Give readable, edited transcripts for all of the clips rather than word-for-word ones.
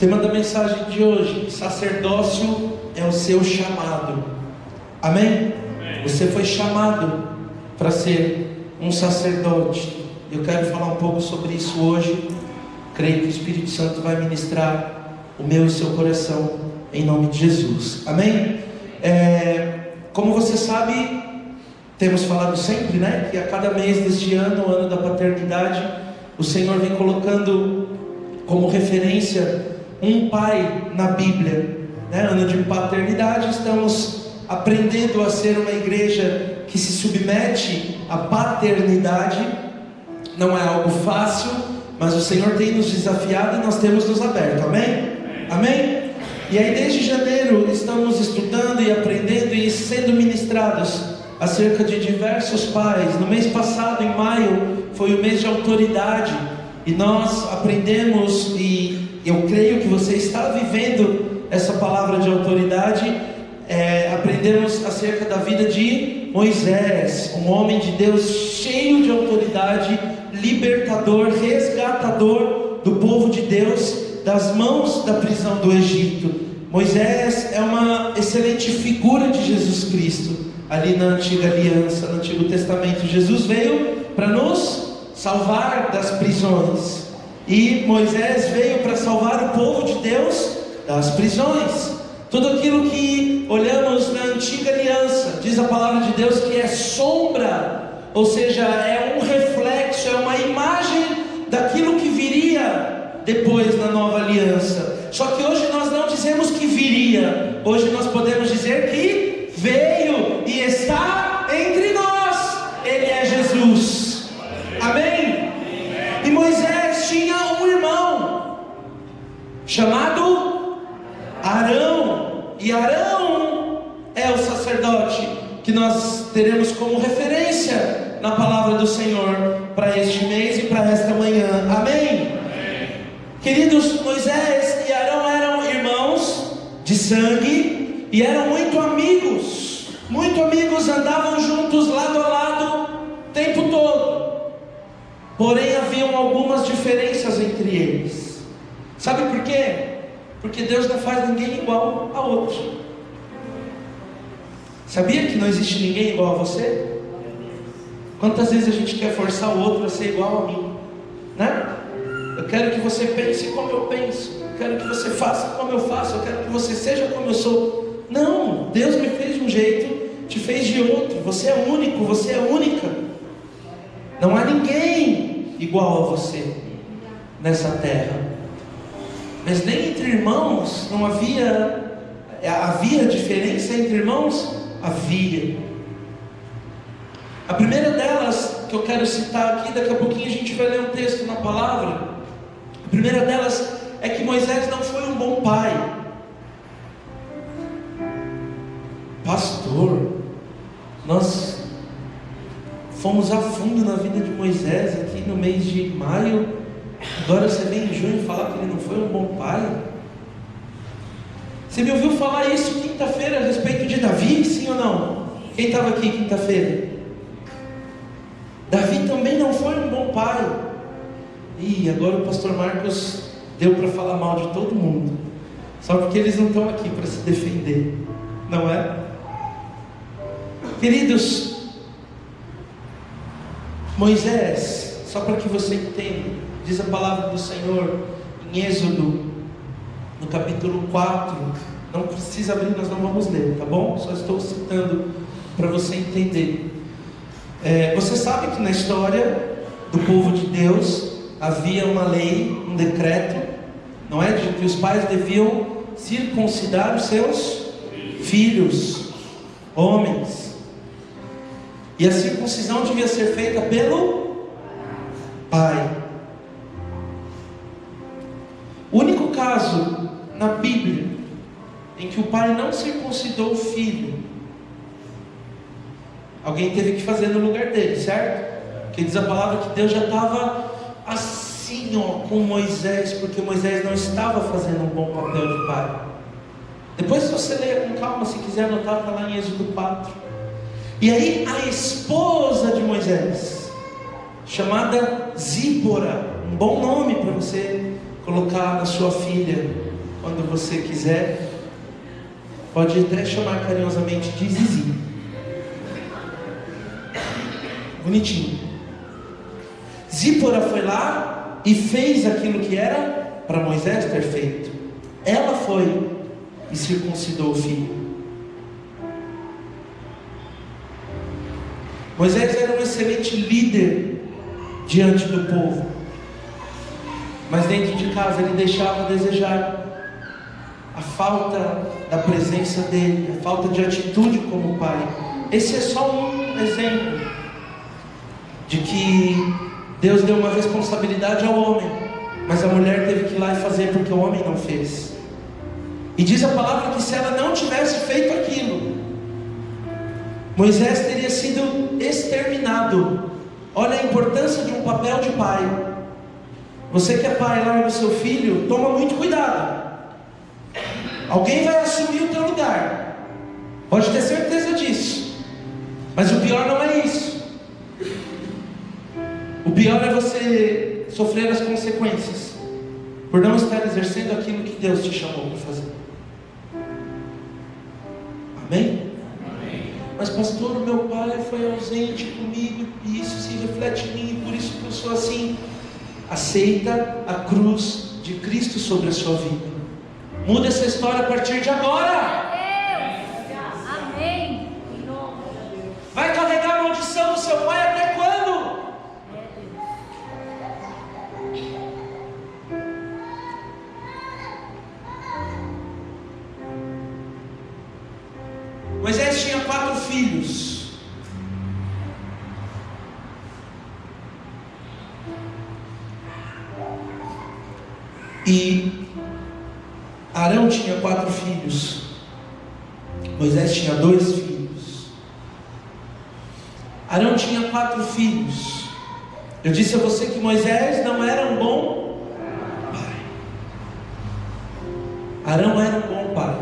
tema da mensagem de hoje: sacerdócio é o seu chamado. Amém? Você foi chamado para ser um sacerdote. Eu quero falar um pouco sobre isso hoje. Creio que o Espírito Santo vai ministrar o meu e o seu coração, em nome de Jesus. Amém? Como você sabe, temos falado sempre, né, que a cada mês deste ano, o ano da paternidade, o Senhor vem colocando como referência um pai na Bíblia, né? Ano de paternidade, estamos aprendendo a ser uma igreja que se submete à paternidade. Não é algo fácil, mas o Senhor tem nos desafiado e nós temos nos aberto. Amém? Amém? E aí desde janeiro estamos estudando e aprendendo e sendo ministrados acerca de diversos pais. No mês passado, em maio, foi o mês de autoridade, e nós aprendemos, e eu creio que você está vivendo essa palavra de autoridade. Aprendemos acerca da vida de Moisés, um homem de Deus cheio de autoridade, libertador, resgatador do povo de Deus das mãos da prisão do Egito. Moisés é uma excelente figura de Jesus Cristo. Ali na antiga aliança, no Antigo Testamento, Jesus veio para nos salvar das prisões, e Moisés veio para salvar o povo de Deus das prisões. Tudo aquilo que olhamos na antiga aliança, diz a palavra de Deus que é sombra, ou seja, é um reflexo, é uma imagem daquilo que viria depois na nova aliança. Só que hoje nós não dizemos que viria, hoje nós podemos dizer que veio e está entre nós. Ele é Jesus. Amém? E Moisés tinha um irmão chamado Arão, e Arão é o sacerdote que nós teremos como referência na palavra do Senhor para este mês e para esta manhã. Amém? Queridos, Moisés e Arão eram irmãos de sangue e eram muito amigos, andavam juntos lado a lado o tempo todo. Porém haviam algumas diferenças entre eles. Sabe por quê? Porque Deus não faz ninguém igual a outro. Sabia que não existe ninguém igual a você? Quantas vezes a gente quer forçar o outro a ser igual a mim, né? Eu quero que você pense como eu penso, eu quero que você faça como eu faço, eu quero que você seja como eu sou. Não, Deus me fez de um jeito, te fez de outro. Você é único, você é única. Não há ninguém igual a você nessa terra. Mas nem entre irmãos não havia diferença entre irmãos? Havia. A primeira delas que eu quero citar aqui, daqui a pouquinho a gente vai ler um texto na palavra. A primeira delas é que Moisés não foi um bom pai. Pastor, nós fomos a fundo na vida de Moisés aqui no mês de maio. Agora você vem em junho falar que ele não foi um bom pai? Você me ouviu falar isso quinta-feira a respeito de Davi, sim ou não? Quem estava aqui quinta-feira? Davi também não foi um bom pai. E agora o pastor Marcos deu para falar mal de todo mundo, só porque eles não estão aqui para se defender, não é? Queridos, Moisés, só para que você entenda, diz a palavra do Senhor em Êxodo, no capítulo 4, não precisa abrir, nós não vamos ler, tá bom? Só estou citando para você entender. Você sabe que na história do povo de Deus havia uma lei, um decreto, não é? De que os pais deviam circuncidar os seus filhos, homens. E a circuncisão devia ser feita pelo pai. O único caso na Bíblia em que o pai não circuncidou o filho, alguém teve que fazer no lugar dele, certo? Porque diz a palavra que Deus já estava assim, com Moisés, porque Moisés não estava fazendo um bom papel de pai. Depois você leia com calma, se quiser anotar, está lá em Êxodo 4. E aí a esposa de Moisés, chamada Zípora, um bom nome para você colocar na sua filha, quando você quiser. Pode até chamar carinhosamente de Zizi. Bonitinho. Zípora foi lá e fez aquilo que era para Moisés ter feito. Ela foi e circuncidou o filho. Moisés era um excelente líder diante do povo, mas dentro de casa ele deixava a desejar. A falta da presença dele, a falta de atitude como pai. Esse é só um exemplo de que Deus deu uma responsabilidade ao homem, mas a mulher teve que ir lá e fazer porque o homem não fez. E diz a palavra que se ela não tivesse feito aquilo, Moisés teria sido exterminado. Olha a importância de um papel de pai. Você que é pai, larga o seu filho, toma muito cuidado. Alguém vai assumir o teu lugar, pode ter certeza disso. Mas o pior não é isso. O pior é você sofrer as consequências por não estar exercendo aquilo que Deus te chamou para fazer. Amém? Amém. Mas pastor, o meu pai foi ausente comigo e isso se reflete em mim, por isso que eu sou assim. Aceita a cruz de Cristo sobre a sua vida. Muda essa história a partir de agora. Amém. Vai carregar a maldição do seu pai até quando? Moisés tinha 4 filhos. E Arão tinha 4 filhos. Moisés tinha 2 filhos. Arão tinha 4 filhos. Eu disse a você que Moisés não era um bom pai. Arão era um bom pai.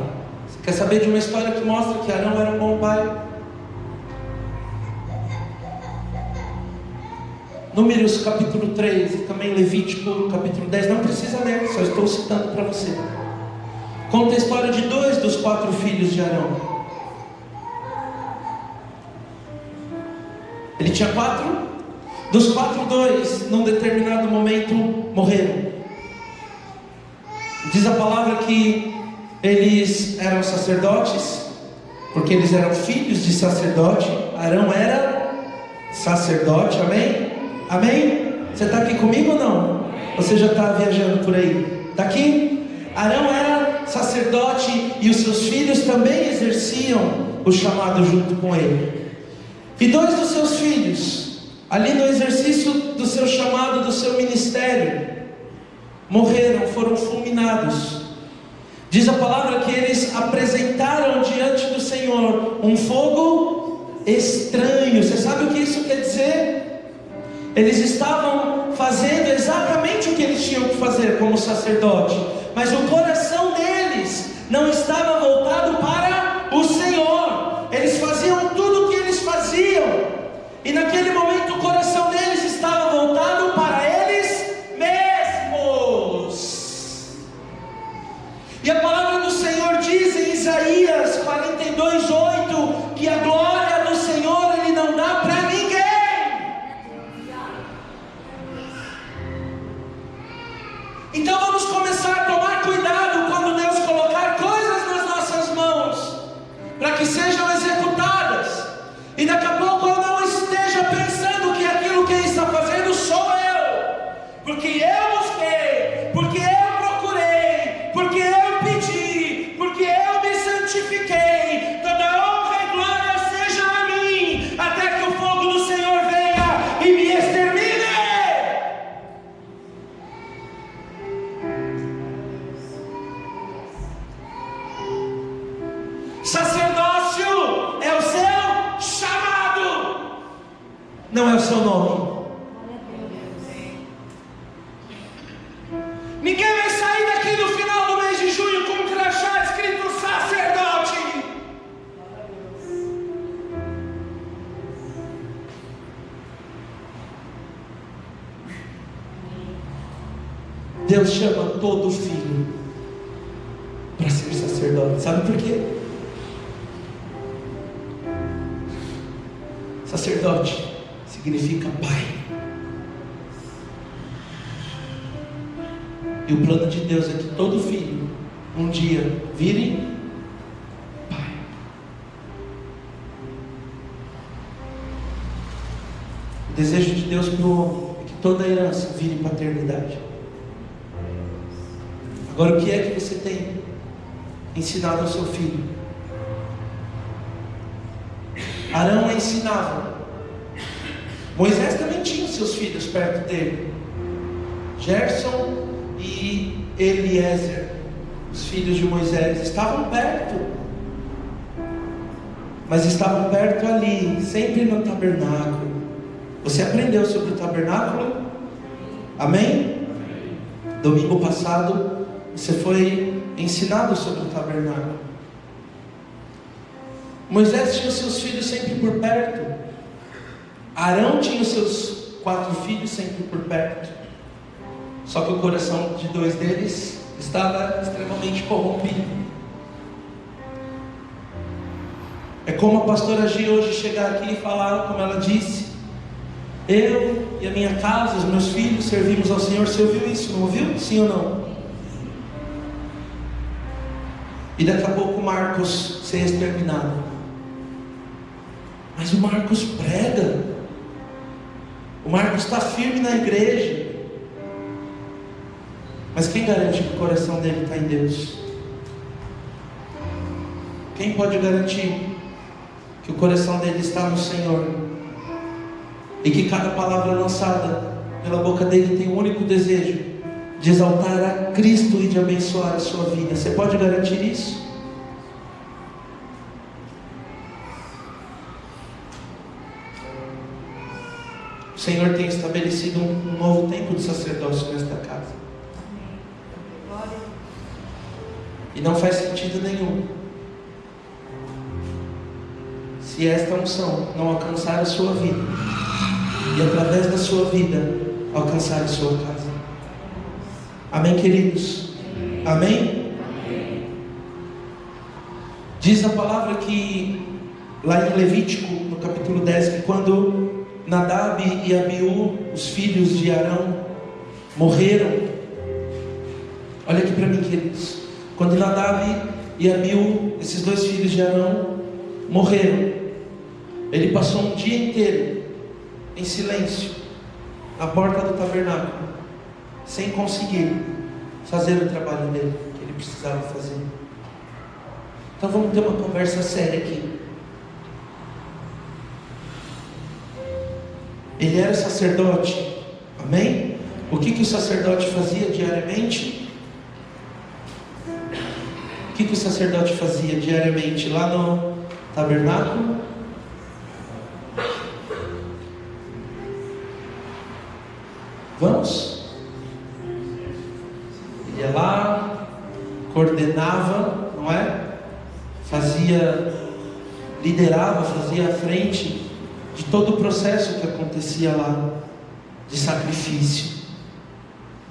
Você quer saber de uma história que mostra que Arão era um bom pai? Números capítulo 3 e também Levítico capítulo 10. Não precisa ler, só estou citando para você. Conta a história de 2 dos 4 filhos de Arão. Ele tinha 4. Dos 4, 2 num determinado momento morreram. Diz a palavra que eles eram sacerdotes, porque eles eram filhos de sacerdote. Arão era sacerdote, amém? Amém? Você está aqui comigo ou não? Você já está viajando por aí? Está aqui? Arão era sacerdote e os seus filhos também exerciam o chamado junto com ele. E 2 dos seus filhos, ali no exercício do seu chamado, do seu ministério, morreram, foram fulminados. Diz a palavra que eles apresentaram diante do Senhor um fogo estranho. Você sabe o que isso quer dizer? Eles estavam fazendo exatamente o que eles tinham que fazer como sacerdote, mas o coração deles não estava voltado para o Senhor. Eles faziam tudo o que eles faziam, e naquele momento o coração deles estava voltado para eles mesmos. E a palavra do Senhor diz em Isaías 42:8 que a glória do Senhor Ele não dá para ninguém. Então vamos começar a tomar cuidado quando Deus colocar coisas nas nossas mãos, para que sejam executadas, e daqui a pouco eu não esteja pensando que aquilo que Ele está fazendo sou eu, porque eu busquei, porque eu procurei, porque eu pedi, porque eu me santifiquei. Toda honra e glória seja a mim, até que o fogo do Senhor venha e me extermine. Sacerdócio é o seu chamado, não é o seu nome. Ninguém vai sair daqui no final do mês de junho com um crachá escrito sacerdote. Deus chama todo filho Sabe por quê? Sacerdote significa pai. E o plano de Deus é que todo filho um dia vire pai. O desejo de Deus para o homem é que toda a herança vire paternidade. Agora, o que é que você tem ensinado ao seu filho? Arão ensinava. Moisés também tinha seus filhos perto dele, Gerson e Eliezer, os filhos de Moisés, estavam perto, mas estavam perto ali, sempre no tabernáculo. Você aprendeu sobre o tabernáculo? Amém? Domingo passado você foi ensinado sobre o tabernáculo. Moisés tinha os seus filhos sempre por perto. Arão tinha os seus 4 filhos sempre por perto. Só que o coração de 2 deles estava extremamente corrompido. É como a pastora Gi hoje chegar aqui e falar, como ela disse: eu e a minha casa, os meus filhos servimos ao Senhor. Você ouviu isso? Não ouviu? Sim ou não? E daqui a pouco o Marcos ser exterminado. Mas o Marcos prega. O Marcos está firme na igreja. Mas quem garante que o coração dele está em Deus? Quem pode garantir que o coração dele está no Senhor? E que cada palavra lançada pela boca dele tem um único desejo: de exaltar a Cristo e de abençoar a sua vida. Você pode garantir isso? O Senhor tem estabelecido um novo tempo de sacerdócio nesta casa. E não faz sentido nenhum se esta unção não alcançar a sua vida e através da sua vida alcançar a sua casa. Amém, queridos? Amém? Diz a palavra que lá em Levítico, no capítulo 10, que quando Nadab e Abiú, os filhos de Arão, morreram. Olha aqui para mim, queridos. Quando Nadab e Abiú, esses 2 filhos de Arão, morreram, ele passou um dia inteiro em silêncio na porta do tabernáculo, sem conseguir fazer o trabalho dele, que ele precisava fazer. Então vamos ter uma conversa séria aqui. Ele era sacerdote, amém? O que o sacerdote fazia diariamente? O que o sacerdote fazia diariamente lá no tabernáculo? Vamos? Ele ia lá, coordenava, não é? Liderava, fazia a frente de todo o processo que acontecia lá, de sacrifício,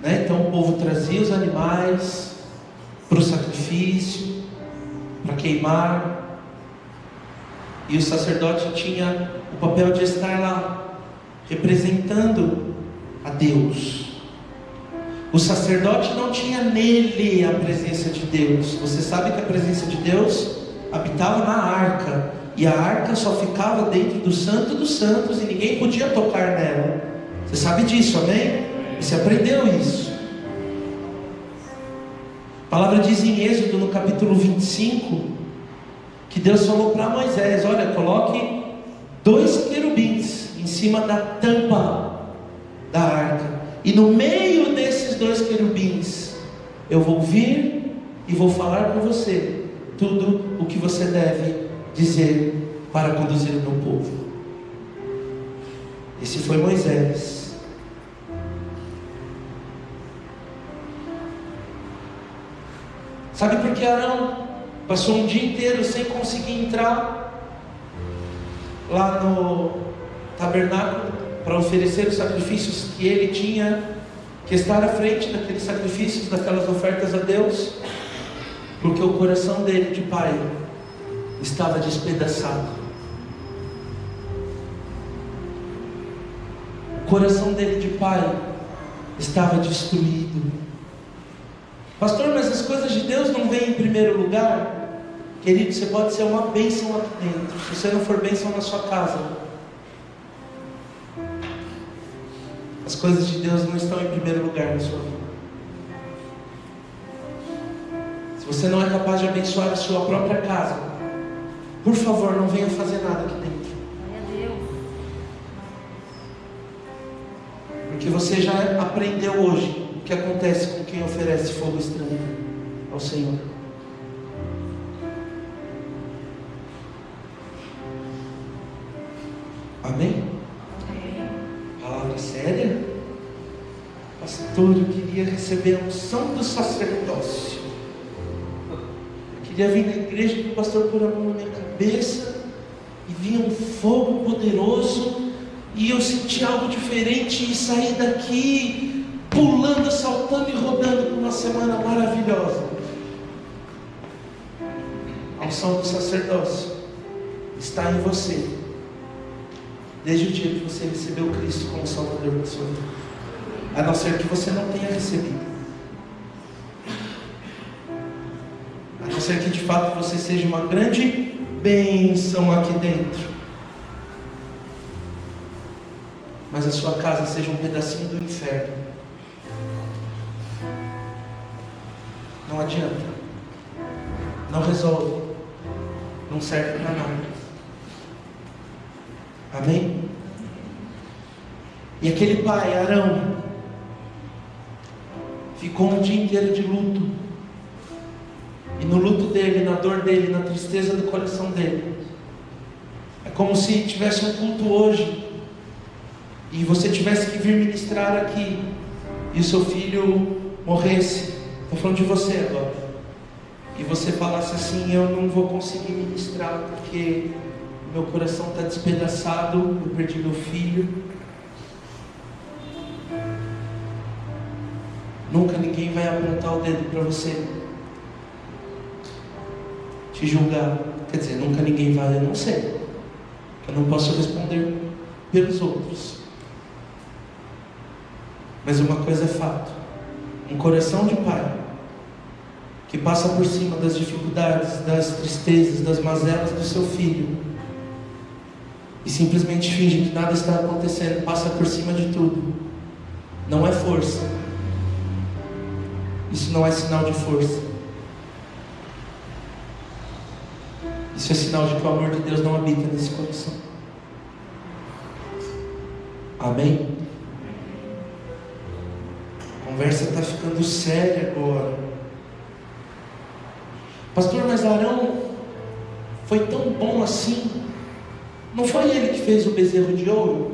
né? Então o povo trazia os animais para o sacrifício, para queimar, e o sacerdote tinha o papel de estar lá, representando a Deus. O sacerdote não tinha nele a presença de Deus. Você sabe que a presença de Deus habitava na arca, e a arca só ficava dentro do Santo dos Santos e ninguém podia tocar nela. Você sabe disso, amém? Você aprendeu isso. A palavra diz em Êxodo, no capítulo 25, que Deus falou para Moisés: olha, coloque 2 querubins em cima da tampa da arca, e no meio desses 2 querubins eu vou vir e vou falar com você tudo o que você deve dizer para conduzir o meu povo. Esse foi Moisés. Sabe por que Arão passou um dia inteiro sem conseguir entrar lá no tabernáculo para oferecer os sacrifícios que ele tinha que estar à frente daqueles sacrifícios, daquelas ofertas a Deus? Porque o coração dele de pai estava despedaçado. O coração dele de pai estava destruído. Pastor, mas as coisas de Deus não vêm em primeiro lugar? Querido, você pode ser uma bênção aqui dentro, se você não for bênção na sua casa. As coisas de Deus não estão em primeiro lugar na sua vida. Se você não é capaz de abençoar a sua própria casa, por favor, não venha fazer nada aqui dentro. Porque você já aprendeu hoje o que acontece com quem oferece fogo estranho ao Senhor. Amém? Palavra séria? Pastor, eu queria receber a unção do sacerdócio. Eu queria vir na igreja que o pastor pôr a mão na minha cabeça e vinha um fogo poderoso e eu senti algo diferente e saí daqui pulando, saltando e rodando por uma semana maravilhosa. A unção do sacerdócio está em você desde o dia que você recebeu Cristo como Salvador da sua vida, a não ser que você não tenha recebido, a não ser que de fato você seja uma grande bênção aqui dentro, mas a sua casa seja um pedacinho do inferno. Não adianta, não resolve, não serve para nada. Amém? E aquele pai, Arão, ficou um dia inteiro de luto. E no luto dele, na dor dele, na tristeza do coração dele, é como se tivesse um culto hoje e você tivesse que vir ministrar aqui e o seu filho morresse. Estou falando de você agora. E você falasse assim: eu não vou conseguir ministrar porque meu coração está despedaçado, eu perdi meu filho. Nunca ninguém vai apontar o dedo para você, te julgar. Quer dizer, nunca ninguém vai, eu não sei. Eu não posso responder pelos outros. Mas uma coisa é fato: um coração de pai que passa por cima das dificuldades, das tristezas, das mazelas do seu filho e simplesmente finge que nada está acontecendo, passa por cima de tudo, não é força. Isso não é sinal de força. Isso é sinal de que o amor de Deus não habita nesse coração. Amém? A conversa está ficando séria agora. Pastor, mas Arão foi tão bom assim? Não foi ele que fez o bezerro de ouro?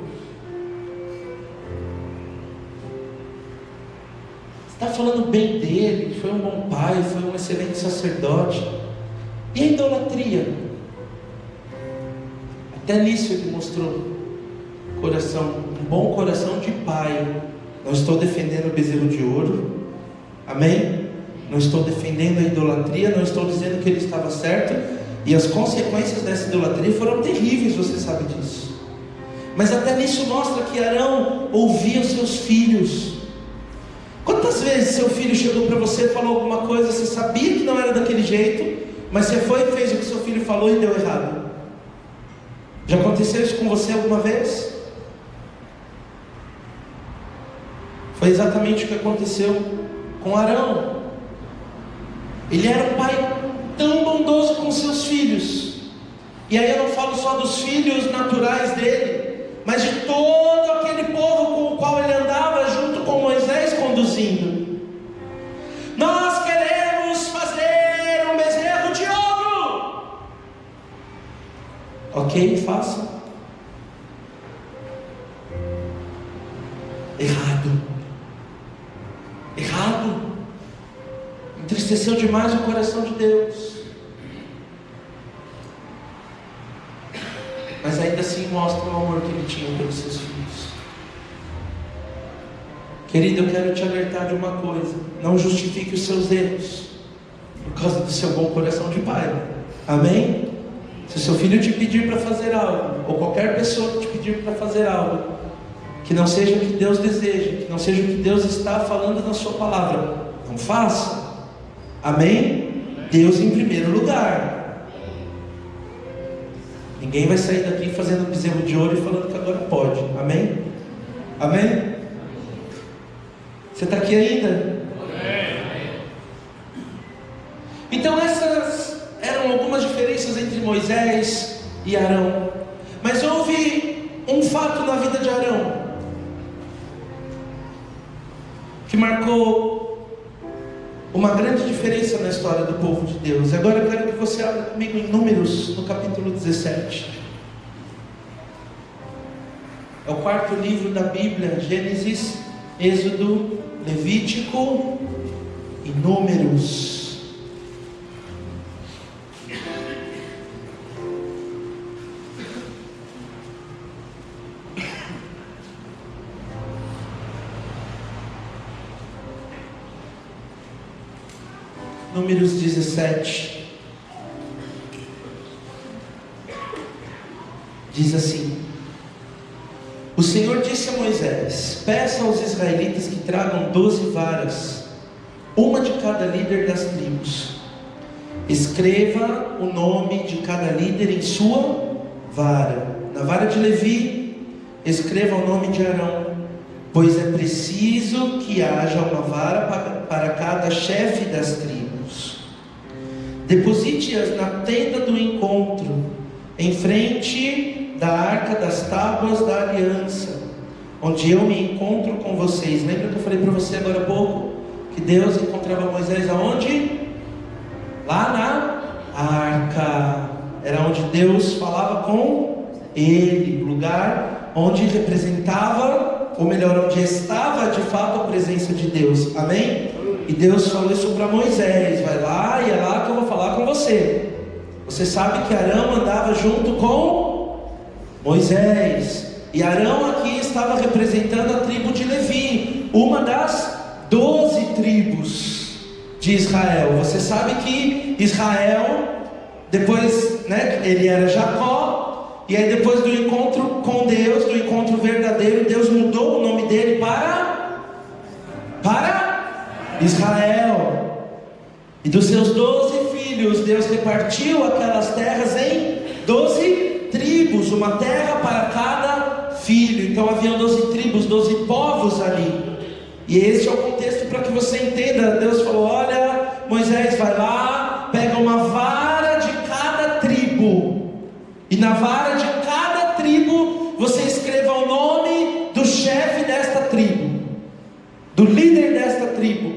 Você está falando bem dele, foi um bom pai, foi um excelente sacerdote. E a idolatria? Até nisso ele mostrou coração, um bom coração de pai. Não estou defendendo o bezerro de ouro, amém? Não estou defendendo a idolatria, não estou dizendo que ele estava certo. E as consequências dessa idolatria foram terríveis, você sabe disso. Mas até nisso mostra que Arão ouvia os seus filhos. Quantas vezes seu filho chegou para você e falou alguma coisa, você sabia que não era daquele jeito, mas você foi e fez o que seu filho falou e deu errado? Já aconteceu isso com você alguma vez? Foi exatamente o que aconteceu com Arão. Ele era um pai tão bondoso com seus filhos. E aí eu não falo só dos filhos naturais dele, mas de todo aquele povo com o qual ele andava junto com Moisés conduzindo. Nós queremos fazer um bezerro de ouro. Ok, faça. Errado. Entristeceu demais o coração de Deus. Mas ainda assim mostra o amor que ele tinha pelos seus filhos. Querido, eu quero te alertar de uma coisa: não justifique os seus erros. No causa do seu bom coração de pai. Amém? Se o seu filho te pedir para fazer algo, ou qualquer pessoa que te pedir para fazer algo, que não seja o que Deus deseja, que não seja o que Deus está falando na sua palavra, não faça. Amém? Deus em primeiro lugar. Ninguém vai sair daqui fazendo bezerro de ouro e falando que agora pode. Amém? Amém? Você está aqui ainda? Então essas eram algumas diferenças entre Moisés e Arão. Mas houve um fato na vida de Arão que marcou uma grande diferença na história do povo de Deus. Agora eu quero que você abra comigo em Números, no capítulo 17. É o quarto livro da Bíblia: Gênesis, Êxodo, Levítico e Números. Números 17 diz assim: O Senhor disse a Moisés: peça aos israelitas que tragam 12 varas, uma de cada líder das tribos. Escreva o nome de cada líder em sua vara. Na vara de Levi, escreva o nome de Arão, pois é preciso que haja uma vara para cada chefe das tribos. Deposite-as na tenda do encontro, em frente da arca das tábuas da aliança, onde eu me encontro com vocês. Lembra que eu falei para você agora há pouco que Deus encontrava Moisés aonde? Lá na arca. Era onde Deus falava com ele, lugar onde representava, ou melhor, onde estava de fato a presença de Deus. Amém? E Deus falou isso para Moisés: vai lá e é lá que eu vou falar com você. Você sabe que Arão andava junto com Moisés, e Arão aqui estava representando a tribo de Levi, uma das 12 tribos de Israel. Você sabe que Israel, depois, ele era Jacó, e aí depois do encontro com Deus, do encontro verdadeiro, Deus mudou o nome dele para Israel. E dos seus 12 filhos, Deus repartiu aquelas terras em 12 tribos, uma terra para cada filho. Então haviam 12 tribos, 12 povos ali. E esse é o contexto para que você entenda. Deus falou: olha, Moisés, vai lá, pega uma vara de cada tribo, e na vara de cada tribo você escreva o nome do chefe desta tribo, do líder desta tribo.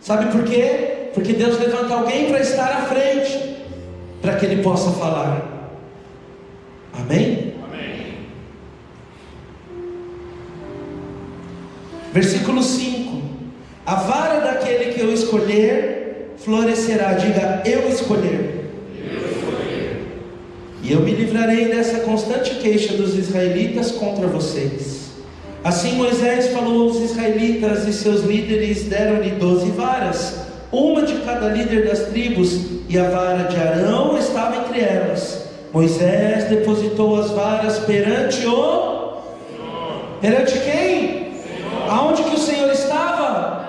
Sabe por quê? Porque Deus levanta alguém para estar à frente, para que ele possa falar. Amém? Amém. Versículo 5: a vara daquele que eu escolher florescerá. Diga: eu escolher. E eu me livrarei dessa constante queixa dos israelitas contra vocês. Assim Moisés falou aos israelitas, e seus líderes deram-lhe 12 varas, uma de cada líder das tribos, e a vara de Arão estava entre elas. Moisés depositou as varas perante o Senhor. Perante quem? Senhor. Aonde que o Senhor estava?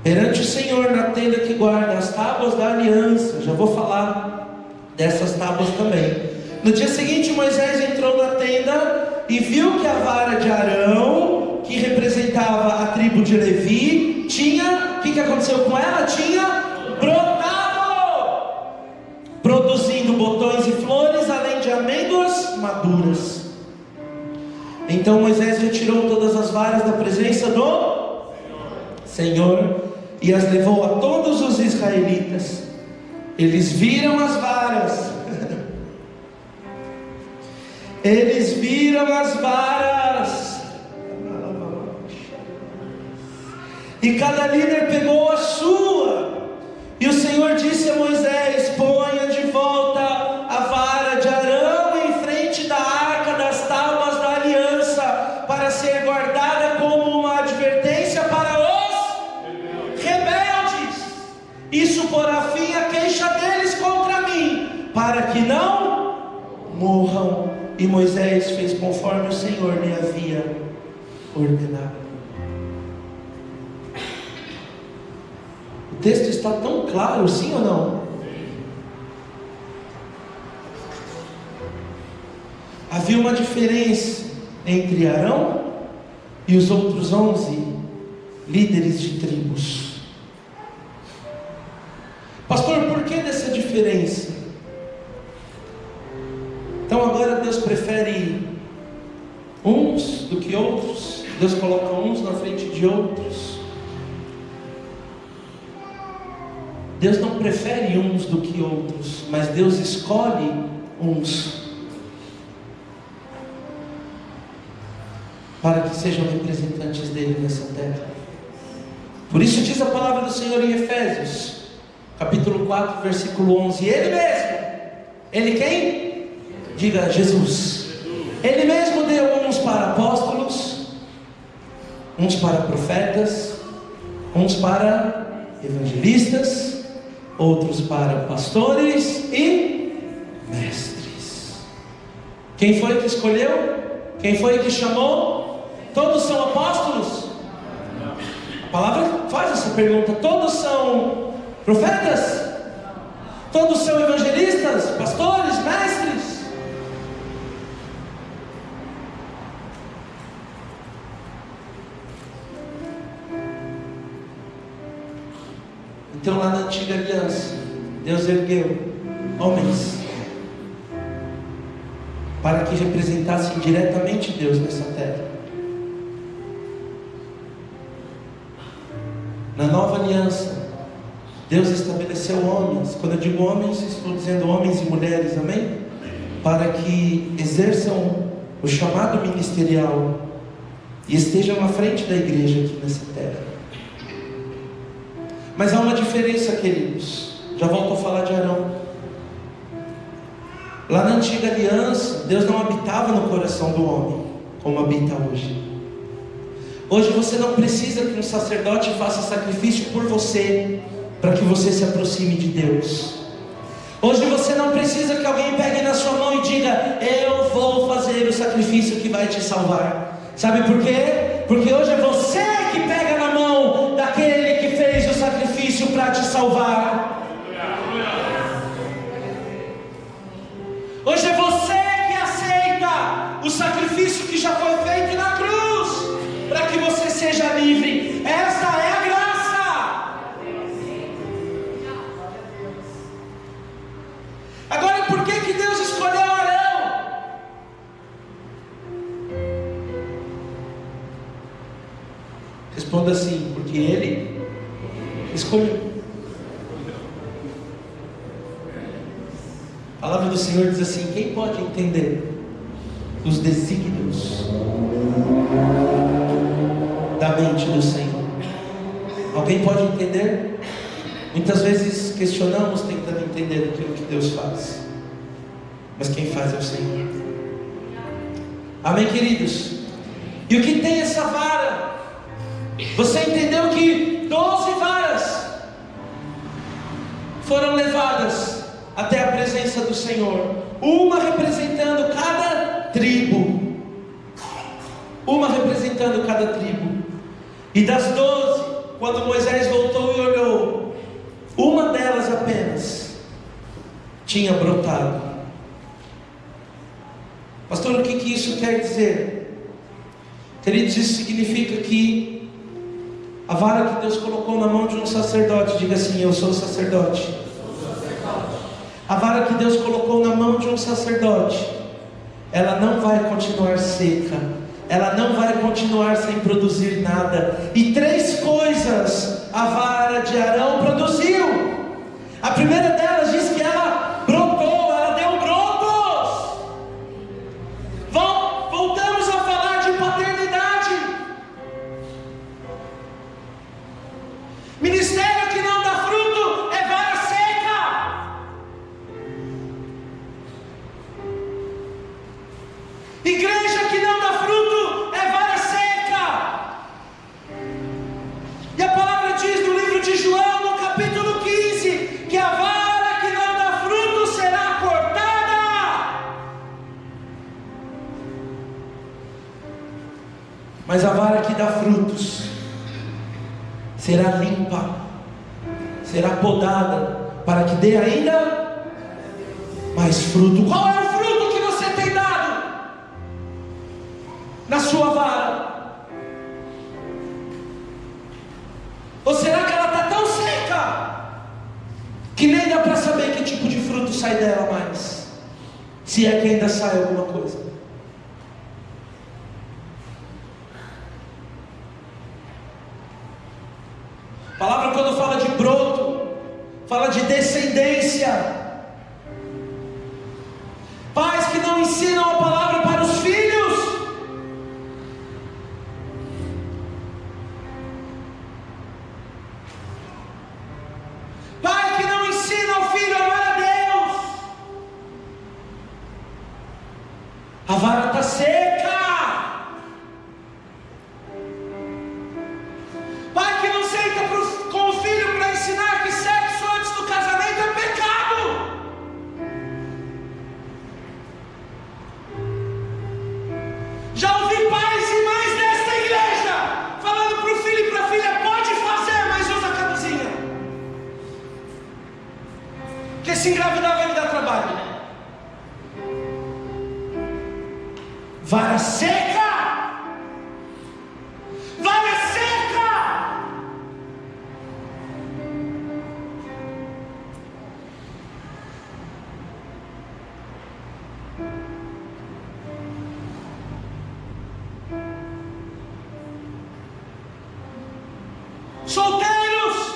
Perante o Senhor, na tenda que guarda as tábuas da aliança. Já vou falar dessas tábuas também. No dia seguinte, Moisés entrou na tenda e viu que a vara de Arão, que representava a tribo de Levi, tinha, o que aconteceu com ela? Tinha brotado, produzindo botões e flores, além de amêndoas maduras. Então Moisés retirou todas as varas da presença do Senhor e as levou a todos os israelitas. Eles viram as varas. Eles viram as varas, e cada líder pegou a sua. E o Senhor disse a Moisés: ponha de volta a vara de Arão em frente da arca das tábuas da aliança, para ser guardada como uma advertência para os rebeldes. morram. E Moisés fez conforme o Senhor lhe havia ordenado. O texto está tão claro, sim ou não? Havia uma diferença entre Arão e os outros 11 líderes de tribos. Pastor, por que dessa diferença? Então agora Deus prefere uns do que outros? Deus coloca uns na frente de outros? Deus não prefere uns do que outros, mas Deus escolhe uns para que sejam representantes dele nessa terra. Por isso diz a palavra do Senhor em Efésios, capítulo 4, versículo 11: Ele mesmo, Ele quem? Diga, Jesus. Ele mesmo deu uns para apóstolos, uns para profetas, uns para evangelistas, outros para pastores e mestres. Quem foi que escolheu? Quem foi que chamou? Todos são apóstolos? A palavra faz essa pergunta. Todos são profetas? Todos são evangelistas, pastores, mestres? Então lá na antiga aliança, Deus ergueu homens para que representassem diretamente Deus nessa terra. Na nova aliança, Deus estabeleceu homens. Quando eu digo homens, estou dizendo homens e mulheres, amém? Para que exerçam o chamado ministerial e estejam à frente da igreja aqui nessa terra. Mas há uma diferença, queridos. Já volto a falar de Arão. Lá na antiga aliança, Deus não habitava no coração do homem como habita hoje. Hoje você não precisa que um sacerdote faça sacrifício por você para que você se aproxime de Deus. Hoje você não precisa que alguém pegue na sua mão e diga: eu vou fazer o sacrifício que vai te salvar. Sabe por quê? Porque hoje é você que pega na mão daquele que fez o sacrifício para te salvar. Hoje é você que aceita o sacrifício que já foi feito na cruz, para que você seja livre. Esta é a graça. Agora, por que Deus escolheu Arão? Responda assim: porque Ele escolheu. A palavra do Senhor diz assim: quem pode entender os desígnios da mente do Senhor? Alguém pode entender? Muitas vezes questionamos tentando entender aquilo que Deus faz, mas quem faz é o Senhor. Amém, queridos? E o que tem essa vara? Você entendeu que 12 varas foram levadas até a presença do Senhor, uma representando cada tribo, uma representando cada tribo. E das 12, quando Moisés voltou e olhou, uma delas apenas tinha brotado. Pastor, o que isso quer dizer? Queridos, isso significa que a vara que Deus colocou na mão de um sacerdote, diga assim: eu sou sacerdote. A vara que Deus colocou na mão de um sacerdote, ela não vai continuar seca, ela não vai continuar sem produzir nada. E 3 coisas a vara de Arão produziu. A primeira delas diz que ela brotou, ela deu brotos. Voltamos a falar de paternidade. Ministério que não dá fruto é vara seca. Igreja que não dá fruto é vara seca. E a palavra diz no livro de João, no capítulo 15, que a vara que não dá fruto será cortada. Mas a vara que dá frutos será limpa, será podada, para que dê ainda mais fruto. Qual é o fruto que você tem dado na sua vara? Ou será que ela está tão seca que nem dá para saber que tipo de fruto sai dela mais? Se é que ainda sai alguma coisa. A palavra, quando fala de broto, fala de descendência. Pais que não ensinam a palavra para os filhos. Pai que não ensina ao filho a amar a Deus. A vara está seca. Pai que não senta com o filho para ensinar que sexo antes do casamento é pecado. Já ouvi pais e mães desta igreja falando para o filho e para a filha: pode fazer, mas usa a camisinha, porque se engravidar vai me dar trabalho. Vara seca, vara seca. Solteiros,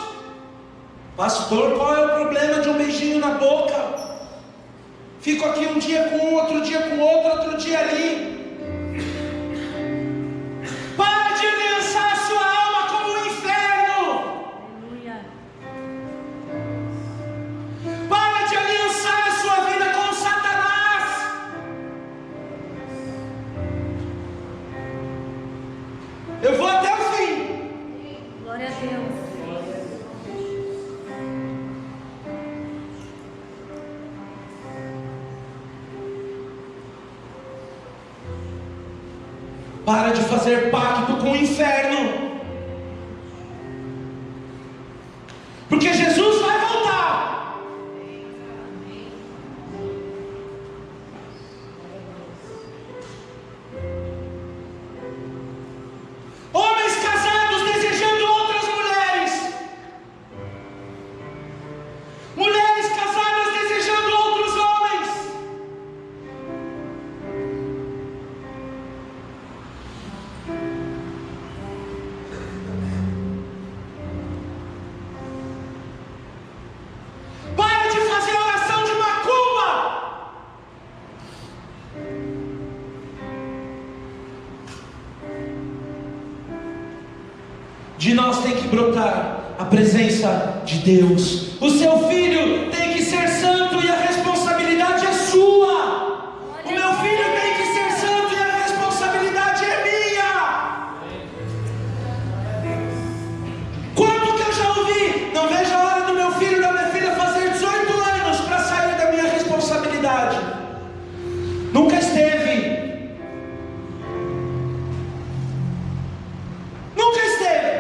pastor, qual é o problema de um beijinho na boca? Fico aqui um dia com um, outro dia com outro, outro dia ali. Para de aliançar a sua alma com o inferno. Aleluia. Para de aliançar a sua vida com Satanás. Eu vou até o fim. Glória a Deus. Para de fazer pacto com o inferno. Porque Jesus vai voltar. Homens casados desejando outras mulheres. Mulheres casadas desejando outros homens. Para de fazer oração de macumba. De nós tem que brotar a presença de Deus. O seu filho tem que ser santo e a responsabilidade é sua. O meu filho tem que ser santo e a responsabilidade é minha. Quanto que eu já ouvi? Não vejo a hora do meu filho e da minha filha fazer 18 anos para sair da minha responsabilidade. Nunca esteve. Nunca esteve.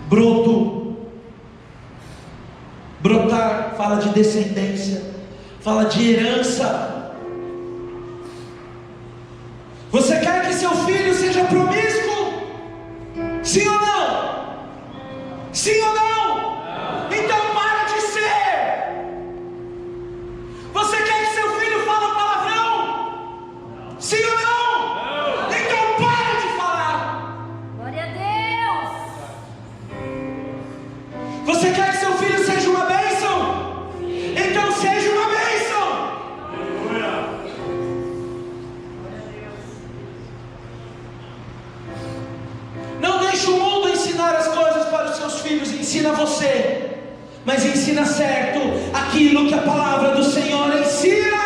Broto. Brotar fala de descendência, fala de herança. Você quer que seu filho seja promíscuo? Sim ou não? Sim ou não? Então para de ser. Você quer que seu filho fale palavrão? Sim ou não? Então para de falar. Glória a Deus. Você quer que seu filho seja uma bênção? Então seja uma bênção. Não deixe o mundo ensinar as coisas para os seus filhos. Ensina você, mas ensina certo aquilo que a palavra do Senhor ensina.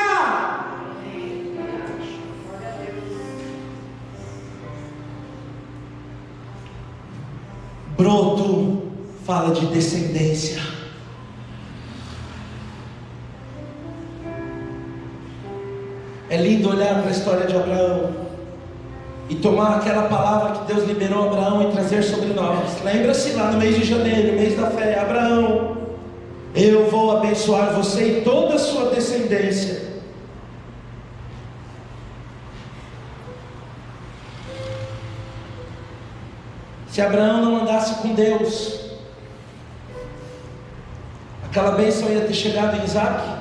Broto fala de descendência. É lindo olhar para a história de Abraão e tomar aquela palavra que Deus liberou a Abraão e trazer sobre nós. Lembra-se lá no mês de janeiro, mês da fé: Abraão, eu vou abençoar você e toda a sua descendência. Se Abraão não andasse com Deus, aquela bênção ia ter chegado em Isaac?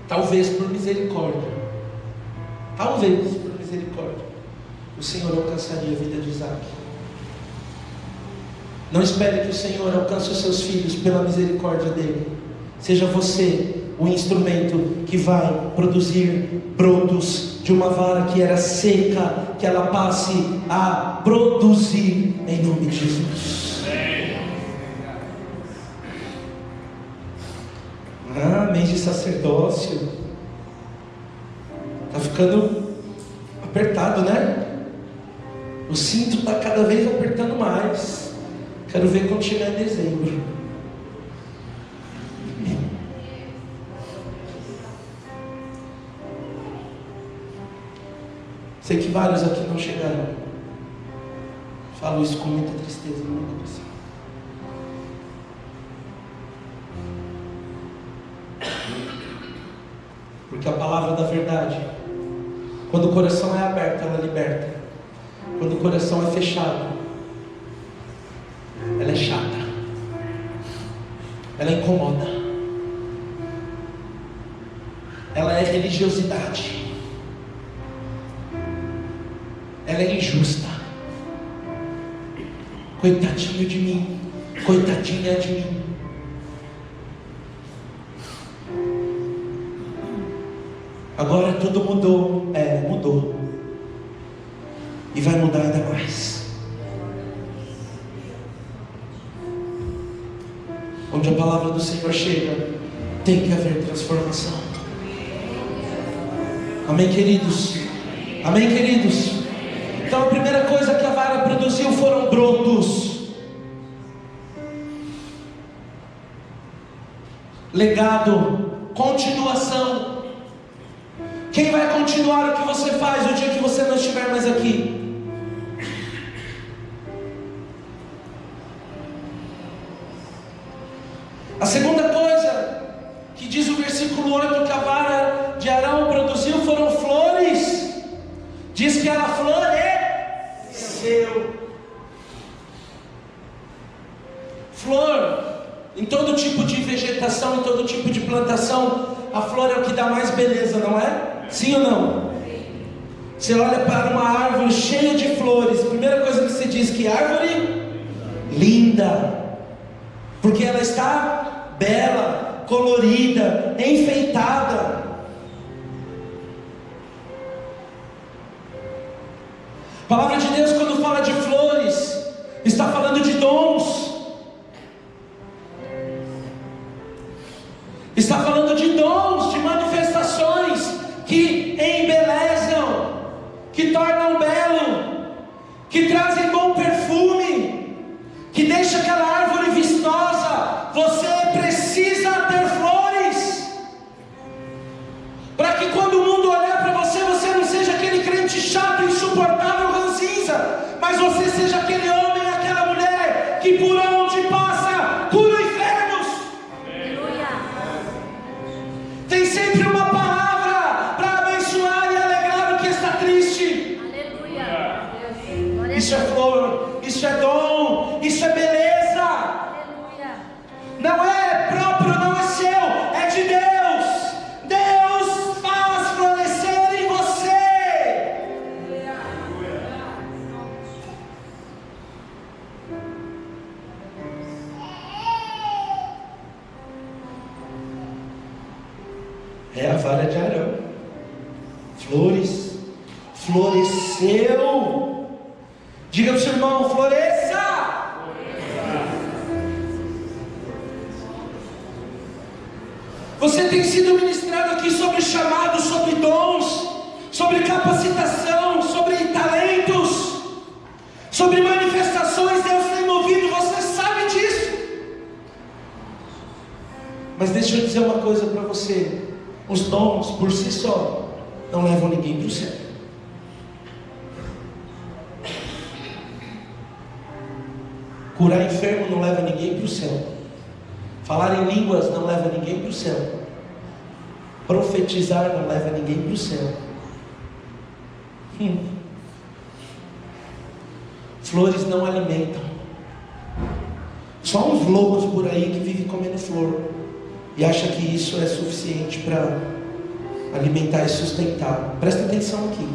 Talvez por misericórdia, o Senhor alcançaria a vida de Isaac. Não espere que o Senhor alcance os seus filhos pela misericórdia dele. Seja você o instrumento que vai produzir brotos de uma vara que era seca, que ela passe a produzir em nome de Jesus. Mês de sacerdócio. Está ficando apertado, né? O cinto está cada vez apertando mais. Quero ver quando chegar em dezembro. Sei que vários aqui não chegaram. Falo isso com muita tristeza no meu coração. Porque a palavra da verdade, quando o coração é aberto, ela liberta. Quando o coração é fechado, ela é chata, ela incomoda, ela é religiosidade, ela é injusta. Coitadinho de mim, coitadinha de mim. Agora tudo mudou. Mudou. E vai mudar ainda mais. Onde a palavra do Senhor chega, tem que haver transformação. Amém, queridos? Amém, queridos? Então a primeira coisa que a vara produziu foram brotos. Legado, continuação. Quem vai continuar o que você faz o dia que você não estiver mais aqui? A segunda coisa que diz o versículo 8 que a vara de Arão produziu foram flores. Diz que ela floresceu. Flor, em todo tipo de vegetação, em todo tipo de plantação, a flor é o que dá mais beleza, não é? Sim ou não? Você olha para uma árvore cheia de flores, a primeira coisa que você diz: que árvore linda, porque ela está bela, colorida, enfeitada. A palavra de Deus, quando fala de flores, está falando de dons. Está falando de dons, de manifestações que embelezam, que tornam belo, que trazem bom perfume, que deixa aquela árvore vistosa. Você precisa ter flores, para que quando o mundo olhar para você, você não seja aquele crente chato, insuportável, ranzinza, mas você seja aquele homem, aquela mulher que por onde passa cura enfermos. Tem sempre uma palavra para abençoar e alegrar o que está triste. Aleluia. Isso é flor, isso é dom, isso é beleza. Aleluia. Não é próprio, não é seu, é de Deus. Deus faz florescer em você. É a vara de Arão. Flores, floresceu. Diga para o seu irmão: floresça. Você tem sido ministrado aqui sobre chamados, sobre dons, sobre capacitação, sobre talentos, sobre manifestações. Deus tem movido, você sabe disso. Mas deixa eu dizer uma coisa para você: os dons por si só não levam ninguém para o céu. Curar enfermo não leva ninguém para o céu. Falar em línguas não leva ninguém para o céu. Profetizar não leva ninguém para o céu. Flores não alimentam. Só uns loucos por aí que vivem comendo flor e acham que isso é suficiente para alimentar e sustentar. Presta atenção aqui.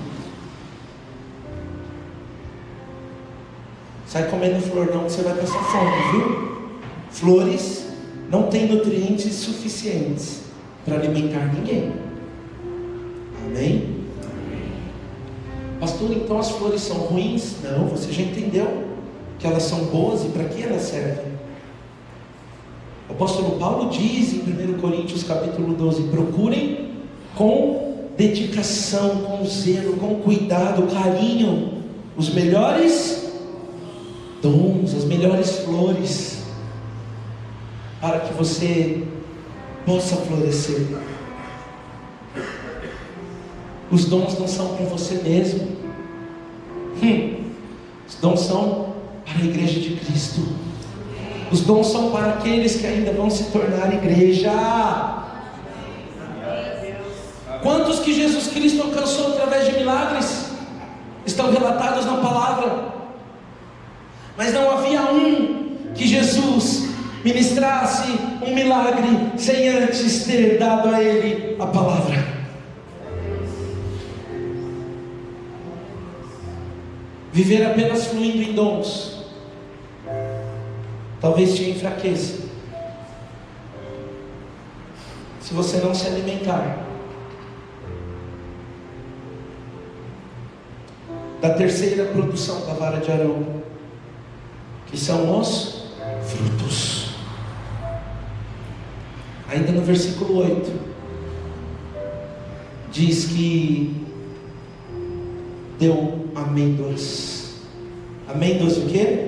Sai comendo flor não, que você vai passar fome, viu? Flores não têm nutrientes suficientes para alimentar ninguém. Amém? Pastor, então as flores são ruins? Não, você já entendeu que elas são boas e para que elas servem. O apóstolo Paulo diz em 1 Coríntios capítulo 12: procurem com dedicação, com zelo, com cuidado, carinho, os melhores dons, as melhores flores, para que você possa florescer. Os dons não são para você mesmo. Os dons são para a igreja de Cristo. Os dons são para aqueles que ainda vão se tornar igreja. Quantos que Jesus Cristo alcançou através de milagres estão relatados na palavra? Mas não havia um que Jesus ministrasse um milagre sem antes ter dado a ele a palavra. Viver apenas fluindo em dons talvez te enfraqueça, se você não se alimentar da terceira produção da vara de Arão, que são os frutos. Ainda no versículo 8 diz que deu amêndoas. Amêndoas o quê?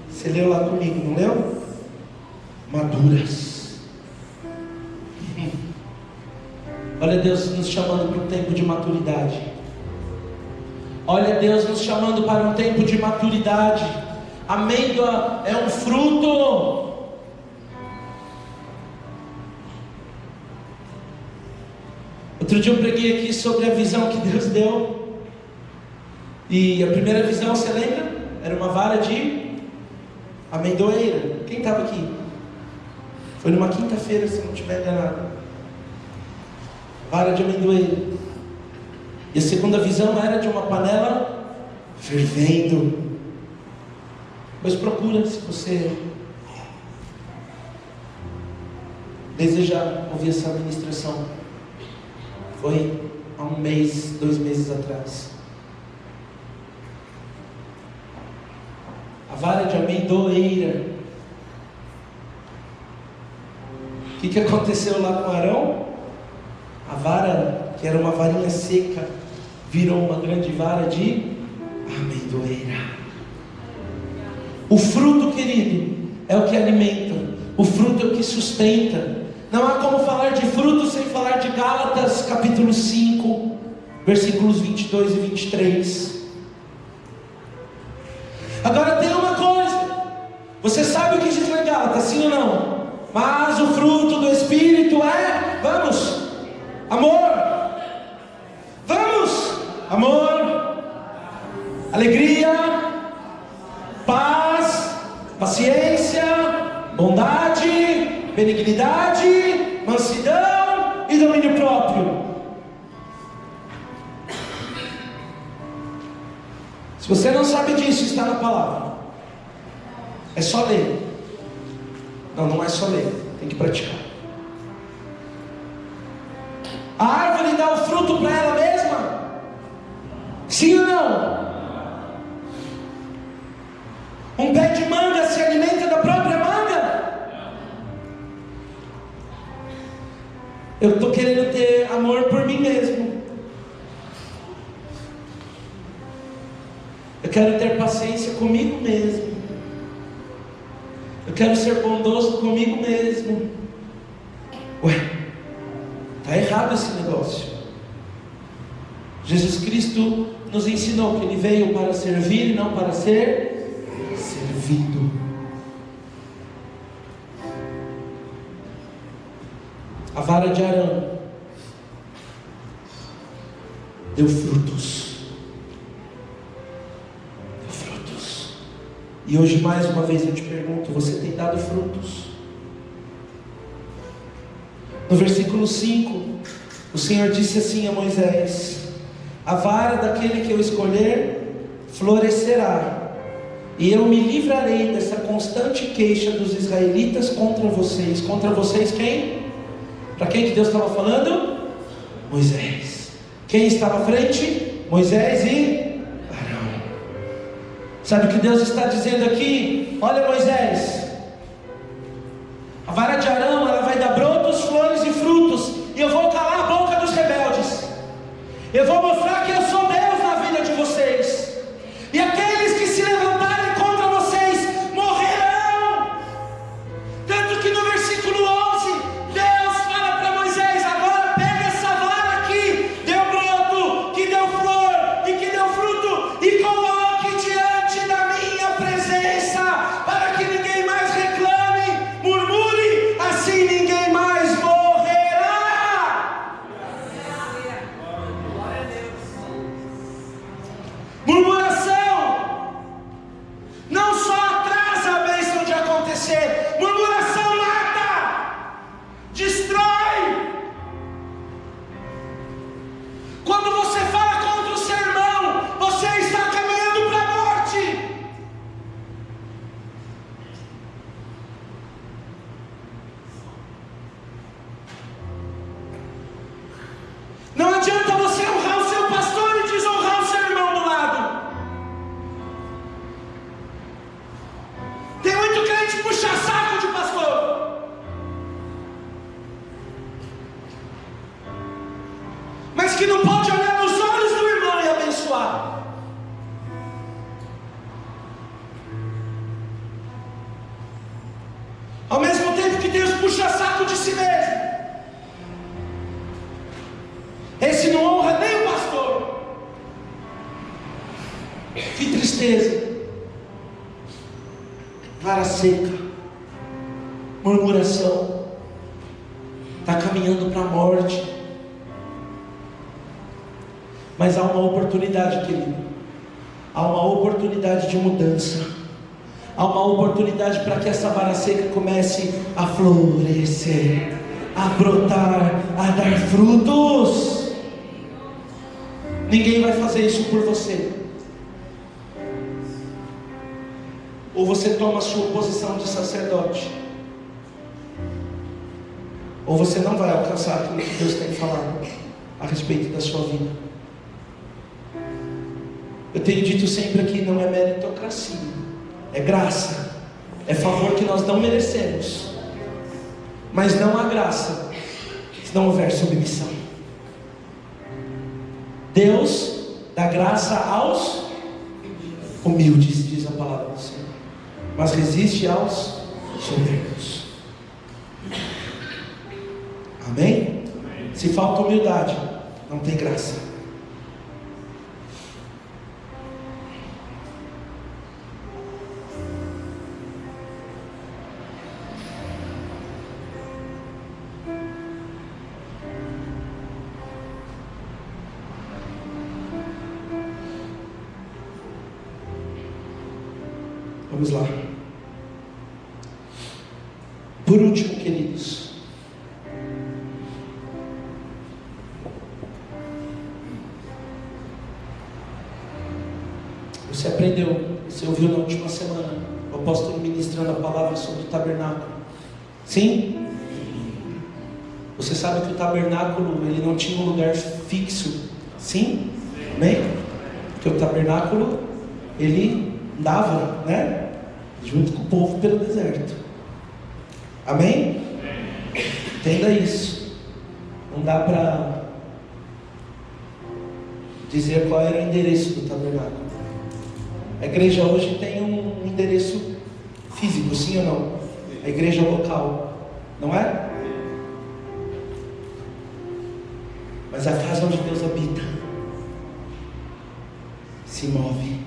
Você leu lá comigo, não leu? Maduras. Olha Deus nos chamando para um tempo de maturidade. Olha Deus nos chamando para um tempo de maturidade. Amêndoa é um fruto. Outro dia eu preguei aqui sobre a visão que Deus deu. E a primeira visão, você lembra? Era uma vara de amendoeira. Quem estava aqui? Foi numa quinta-feira, se não estiver enganado. Vara de amendoeira. E a segunda visão era de uma panela fervendo. Pois procura, se você desejar ouvir essa ministração. Foi há 1 mês, 2 meses atrás. A vara de amendoeira. O que aconteceu lá com Arão? A vara, que era uma varinha seca, virou uma grande vara de amendoeira. O fruto, querido, é o que alimenta. O fruto é o que sustenta. Não há como falar de fruto sem falar de Gálatas capítulo 5, versículos 22 e 23. Agora tem uma coisa. Você sabe o que diz lá em Gálatas, sim ou não? Mas o fruto do Espírito é, vamos, amor. Vamos, amor, alegria, paz, paciência, bondade, benignidade, mansidão e domínio próprio. Se você não sabe disso, está na palavra. É só ler. Não, não é só ler, tem que praticar. A árvore dá o fruto para ela mesma? Sim ou não? Um pé de manga se alimenta da própria manga? Eu estou querendo ter amor por mim mesmo. Eu quero ter paciência comigo mesmo. Eu quero ser bondoso comigo mesmo. errado esse negócio. Jesus Cristo nos ensinou que Ele veio para servir e não para ser servido. A vara de Arão deu frutos. Deu frutos. E hoje mais uma vez eu te pergunto, você tem dado frutos? No versículo 5, o Senhor disse assim a Moisés: a vara daquele que eu escolher florescerá, e eu me livrarei dessa constante queixa dos israelitas contra vocês. Contra vocês quem? Para quem que Deus estava falando? Moisés. Quem estava à frente? Moisés e Arão. Sabe o que Deus está dizendo aqui? Olha, Moisés, a vara de Arão, ela vai dar brotos, flores e frutos, e eu vou calar a boca dos rebeldes. Eu vou mostrar que eu sou Deus na vida de vocês, e aqueles que se levantarem contra vocês morrerão. Tanto que no versículo 11, Deus fala para Moisés: agora pega essa vara aqui, deu broto, que deu flor e que deu fruto, e coloque diante da minha presença, para que ninguém mais reclame, murmure, assim ninguém mais morrerá. Murmuração não só atrasa a bênção de acontecer, murmuração mata, destrói. Quando você fala contra o seu irmão, você está caminhando para a morte. Não adianta você honrar o seu pastor e desonrar o seu irmão do lado. Tem muito crente puxa saco de pastor, mas que não pode olhar nos olhos do irmão e abençoar. Ao mesmo tempo que tem os puxa saco de si mesmo. Esse não honra nem o pastor. Que tristeza. Vara seca, murmuração, está caminhando para a morte. Mas há uma oportunidade, querido. Há uma oportunidade de mudança. Há uma oportunidade para que essa vara seca comece a florescer, a brotar, a dar frutos. Ninguém vai fazer isso por você. Ou você toma a sua posição de sacerdote, ou você não vai alcançar aquilo que Deus tem falado a respeito da sua vida. Eu tenho dito sempre aqui, não é meritocracia, é graça, é favor que nós não merecemos. Mas não há graça se não houver submissão. Deus dá graça aos humildes, diz a palavra do Senhor, mas resiste aos soberbos. Amém? Se falta humildade, não tem graça. Vamos lá. Por último, queridos, você aprendeu, você ouviu na última semana o apóstolo ministrando a palavra sobre o tabernáculo. Sim? Você sabe que o tabernáculo, ele não tinha um lugar fixo. Sim? Amém? Porque o tabernáculo, ele andava, né? Junto com o povo pelo deserto. Amém? Entenda isso. Não dá para dizer qual era o endereço do tabernáculo. A igreja hoje tem um endereço físico, sim ou não? A igreja local, não é? Mas a casa onde Deus habita se move,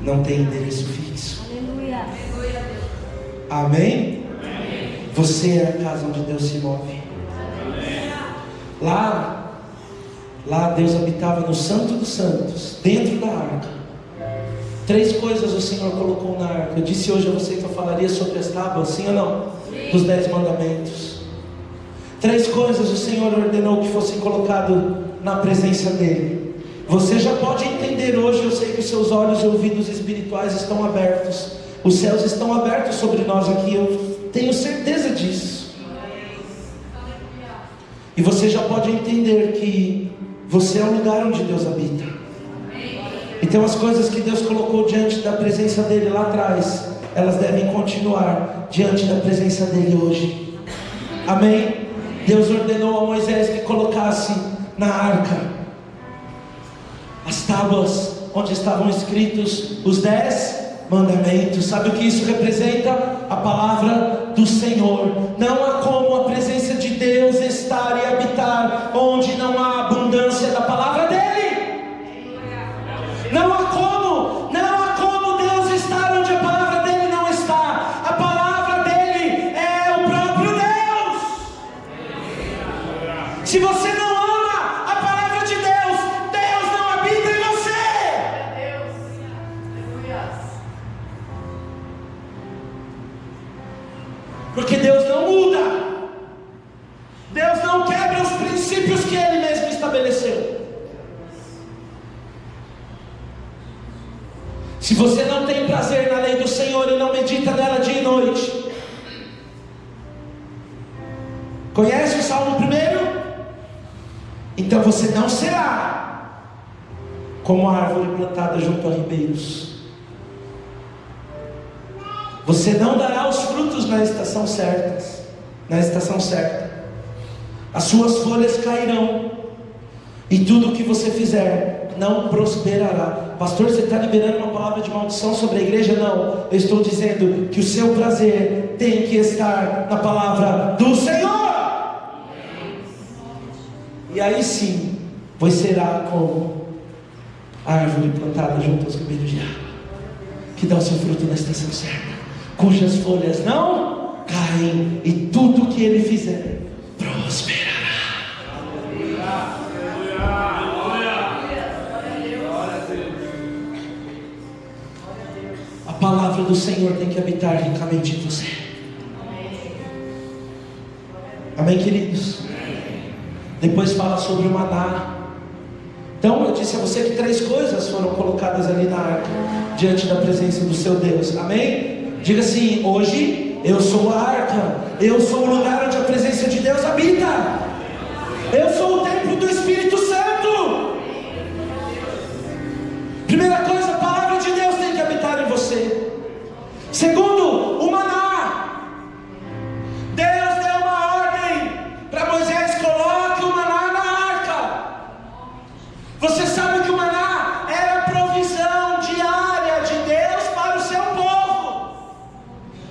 não tem endereço fixo. Aleluia. Amém? Você é a casa onde Deus se move. Lá Deus habitava no Santo dos Santos, dentro da arca. 3 coisas o Senhor colocou na arca. Eu disse hoje a você que eu falaria sobre as tábuas, sim ou não? Dos 10 mandamentos. 3 coisas o Senhor ordenou que fossem colocado na presença dEle. Você já pode entender hoje, eu sei que os seus olhos e ouvidos espirituais estão abertos. Os céus estão abertos sobre nós aqui, eu tenho certeza disso. E você já pode entender que você é o lugar onde Deus habita. Então as coisas que Deus colocou diante da presença dEle lá atrás, elas devem continuar diante da presença dEle hoje. Amém? Deus ordenou a Moisés que colocasse na arca as tábuas onde estavam escritos os 10 mandamentos. Sabe o que isso representa? A palavra do Senhor. Não há como a presença de Deus estar e habitar onde não há abundância da palavra dEle. Não há como Deus estar onde a palavra dEle não está. A palavra dEle é o próprio Deus. Se você não ama a palavra de Deus, Deus não habita em você. Porque Deus não muda. Deus não quebra os princípios que Ele mesmo estabeleceu. Se você não tem prazer na lei do Senhor e não medita nela dia e noite. Conhece o Salmo 1? Então você não será como a árvore plantada junto a ribeiros. Você não dará os frutos na estação certa. As suas folhas cairão. E tudo o que você fizer não prosperará. Pastor, você está liberando uma palavra de maldição sobre a igreja? Não. Eu estou dizendo que o seu prazer tem que estar na palavra do Senhor. E aí sim, pois será como a árvore plantada junto aos ribeiros de água, que dá o seu fruto na estação certa, cujas folhas não caem, e tudo que ele fizer prosperará. A palavra do Senhor tem que habitar ricamente em você. Amém, queridos? Depois fala sobre o maná. Então eu disse a você que 3 coisas foram colocadas ali na arca, diante da presença do seu Deus. Amém? Diga assim: hoje eu sou a arca. Eu sou o lugar onde a presença de Deus habita. Eu sou o templo do Espírito Santo. Primeira coisa, a palavra de Deus tem que habitar em você. Segundo, o maná. Deus deu uma ordem para Moisés: coloque o maná na arca. Você sabe que o maná era a provisão diária de Deus para o seu povo,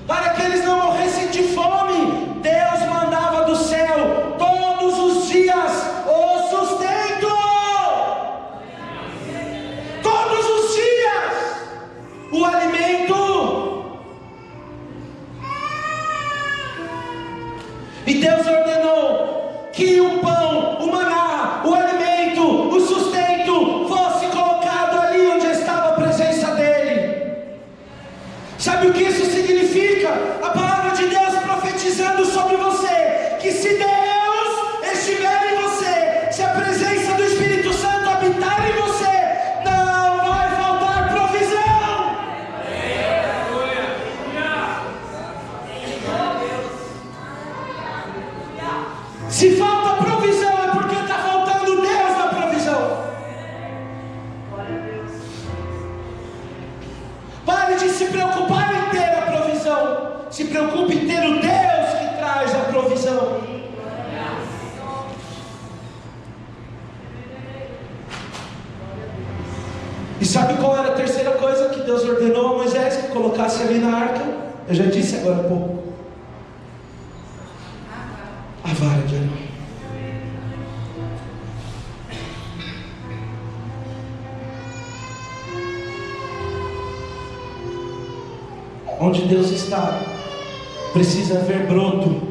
para que eles não morressem de fome. Deus mandava do céu todos os dias o sustento. Todos os dias o alimento. E Deus ordenou que o pão, o maná, o alimento, o sustento fosse colocado ali onde estava a presença dEle. Sabe o que isso significa? A palavra de Deus profetizando sobre você, que se Deus estiver em você, se a presença do Espírito Santo habitar em você, não vai faltar provisão. Se falta provisão, é porque está faltando Deus na provisão. Pare de se preocupar em ter a provisão. Se preocupe em ter o Deus que traz a provisão. E sabe qual era a terceira coisa que Deus ordenou a Moisés que colocasse ali na arca? Eu já disse agora há pouco. A vara de Arão. onde Deus está, precisa haver broto,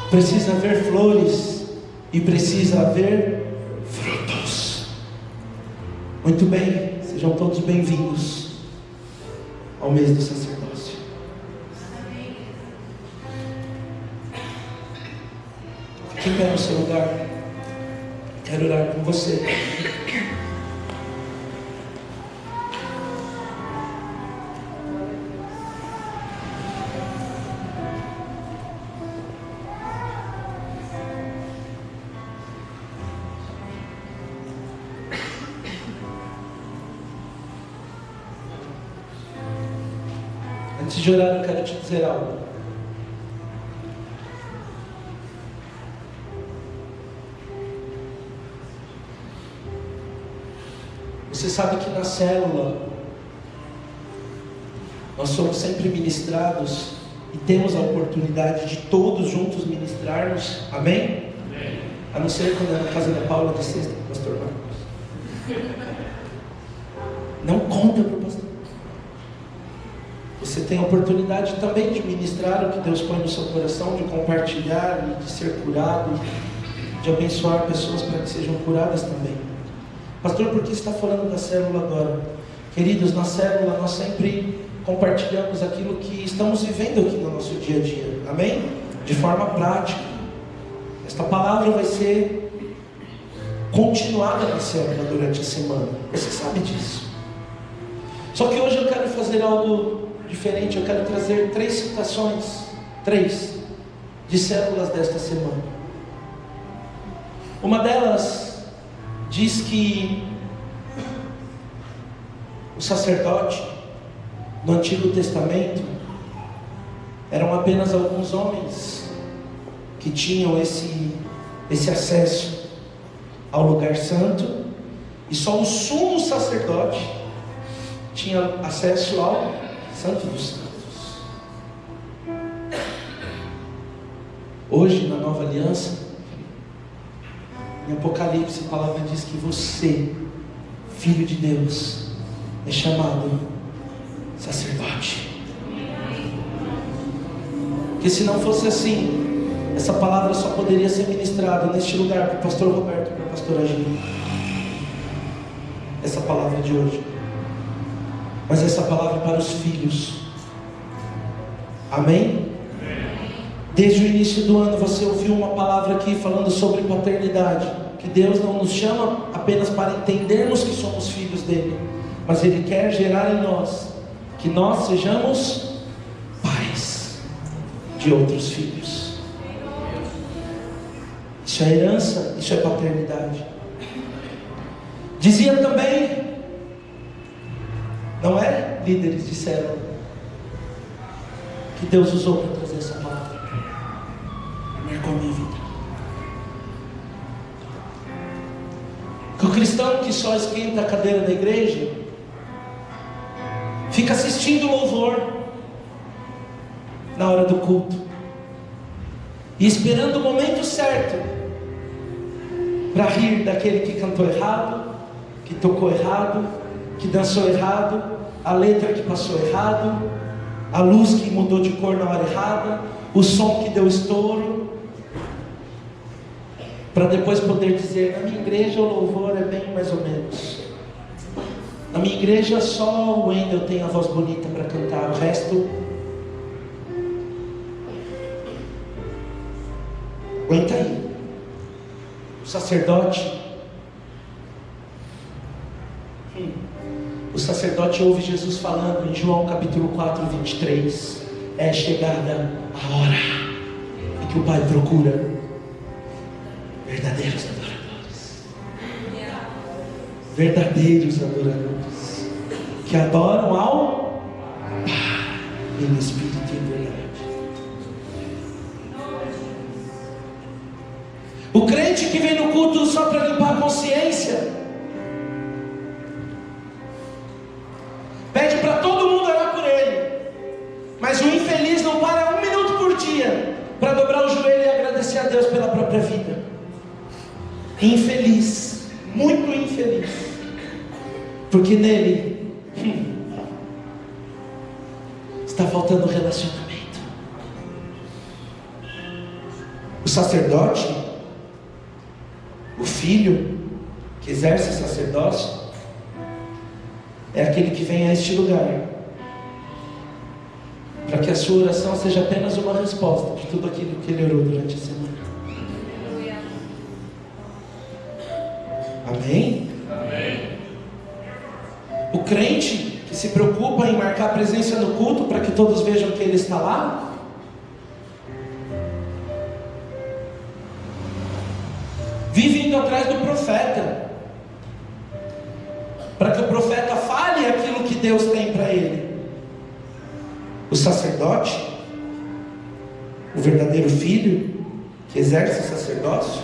precisa haver flores e precisa haver frutos. Muito bem, sejam todos bem-vindos ao mês do sacerdócio. Fique em pé no seu lugar. Quero orar com você. Antes de orar, eu quero te dizer algo. Você sabe que na célula nós somos sempre ministrados e temos a oportunidade de todos juntos ministrarmos, amém? Amém. A não ser quando é na casa da Paula de sexta, pastor Marcos. Não conta para o pastor. Você tem a oportunidade também de ministrar o que Deus põe no seu coração, de compartilhar, de ser curado, de abençoar pessoas para que sejam curadas também. Pastor, por que você está falando da célula agora? Queridos, na célula nós sempre compartilhamos aquilo que estamos vivendo aqui no nosso dia a dia, amém? De forma prática. Esta palavra vai ser continuada na célula durante a semana, você sabe disso. Só que hoje eu quero fazer algo diferente, eu quero trazer 3 citações, 3, de células desta semana. Uma delas diz que o sacerdote no Antigo Testamento eram apenas alguns homens que tinham esse acesso ao lugar santo, e só o sumo sacerdote tinha acesso ao Santo dos Santos. Hoje, na nova aliança, em Apocalipse, a palavra diz que você, filho de Deus, é chamado sacerdote. Que se não fosse assim, essa palavra só poderia ser ministrada neste lugar para o pastor Roberto e para a pastora Gina. Essa palavra de hoje. Mas essa palavra para os filhos. Amém? Desde o início do ano você ouviu uma palavra aqui falando sobre paternidade. Que Deus não nos chama apenas para entendermos que somos filhos dele, mas Ele quer gerar em nós que nós sejamos pais de outros filhos. Isso é herança, isso é paternidade. Dizia também, não é, líderes de célula, que Deus usou para trazer essa palavra, marcou a minha vida. Que o cristão que só esquenta a cadeira da igreja fica assistindo louvor na hora do culto e esperando o momento certo para rir daquele que cantou errado, que tocou errado, que dançou errado, a letra que passou errado, a luz que mudou de cor na hora errada, o som que deu estouro, para depois poder dizer: na minha igreja o louvor é bem mais ou menos, na minha igreja só o Wendel tem a voz bonita para cantar, o resto aguenta aí. O sacerdote ouve Jesus falando em João capítulo 4, 23: é chegada a hora em que o Pai procura verdadeiros adoradores. Verdadeiros adoradores que adoram ao Pai em espírito e em verdade. O crente que vem no culto só para limpar a consciência, pede para todo mundo orar por ele, mas o infeliz não para 1 minuto por dia para dobrar o joelho e agradecer a Deus pela própria vida. Infeliz, muito infeliz, porque nele Está faltando relacionamento. O sacerdote, o filho que exerce sacerdócio, é aquele que vem a este lugar para que a sua oração seja apenas uma resposta de tudo aquilo que ele orou durante a semana. Amém? Amém. O crente que se preocupa em marcar presença no culto para que todos vejam que ele está lá, vive indo atrás do profeta, para que o profeta fale aquilo que Deus tem para ele. O sacerdote, o verdadeiro filho que exerce o sacerdócio,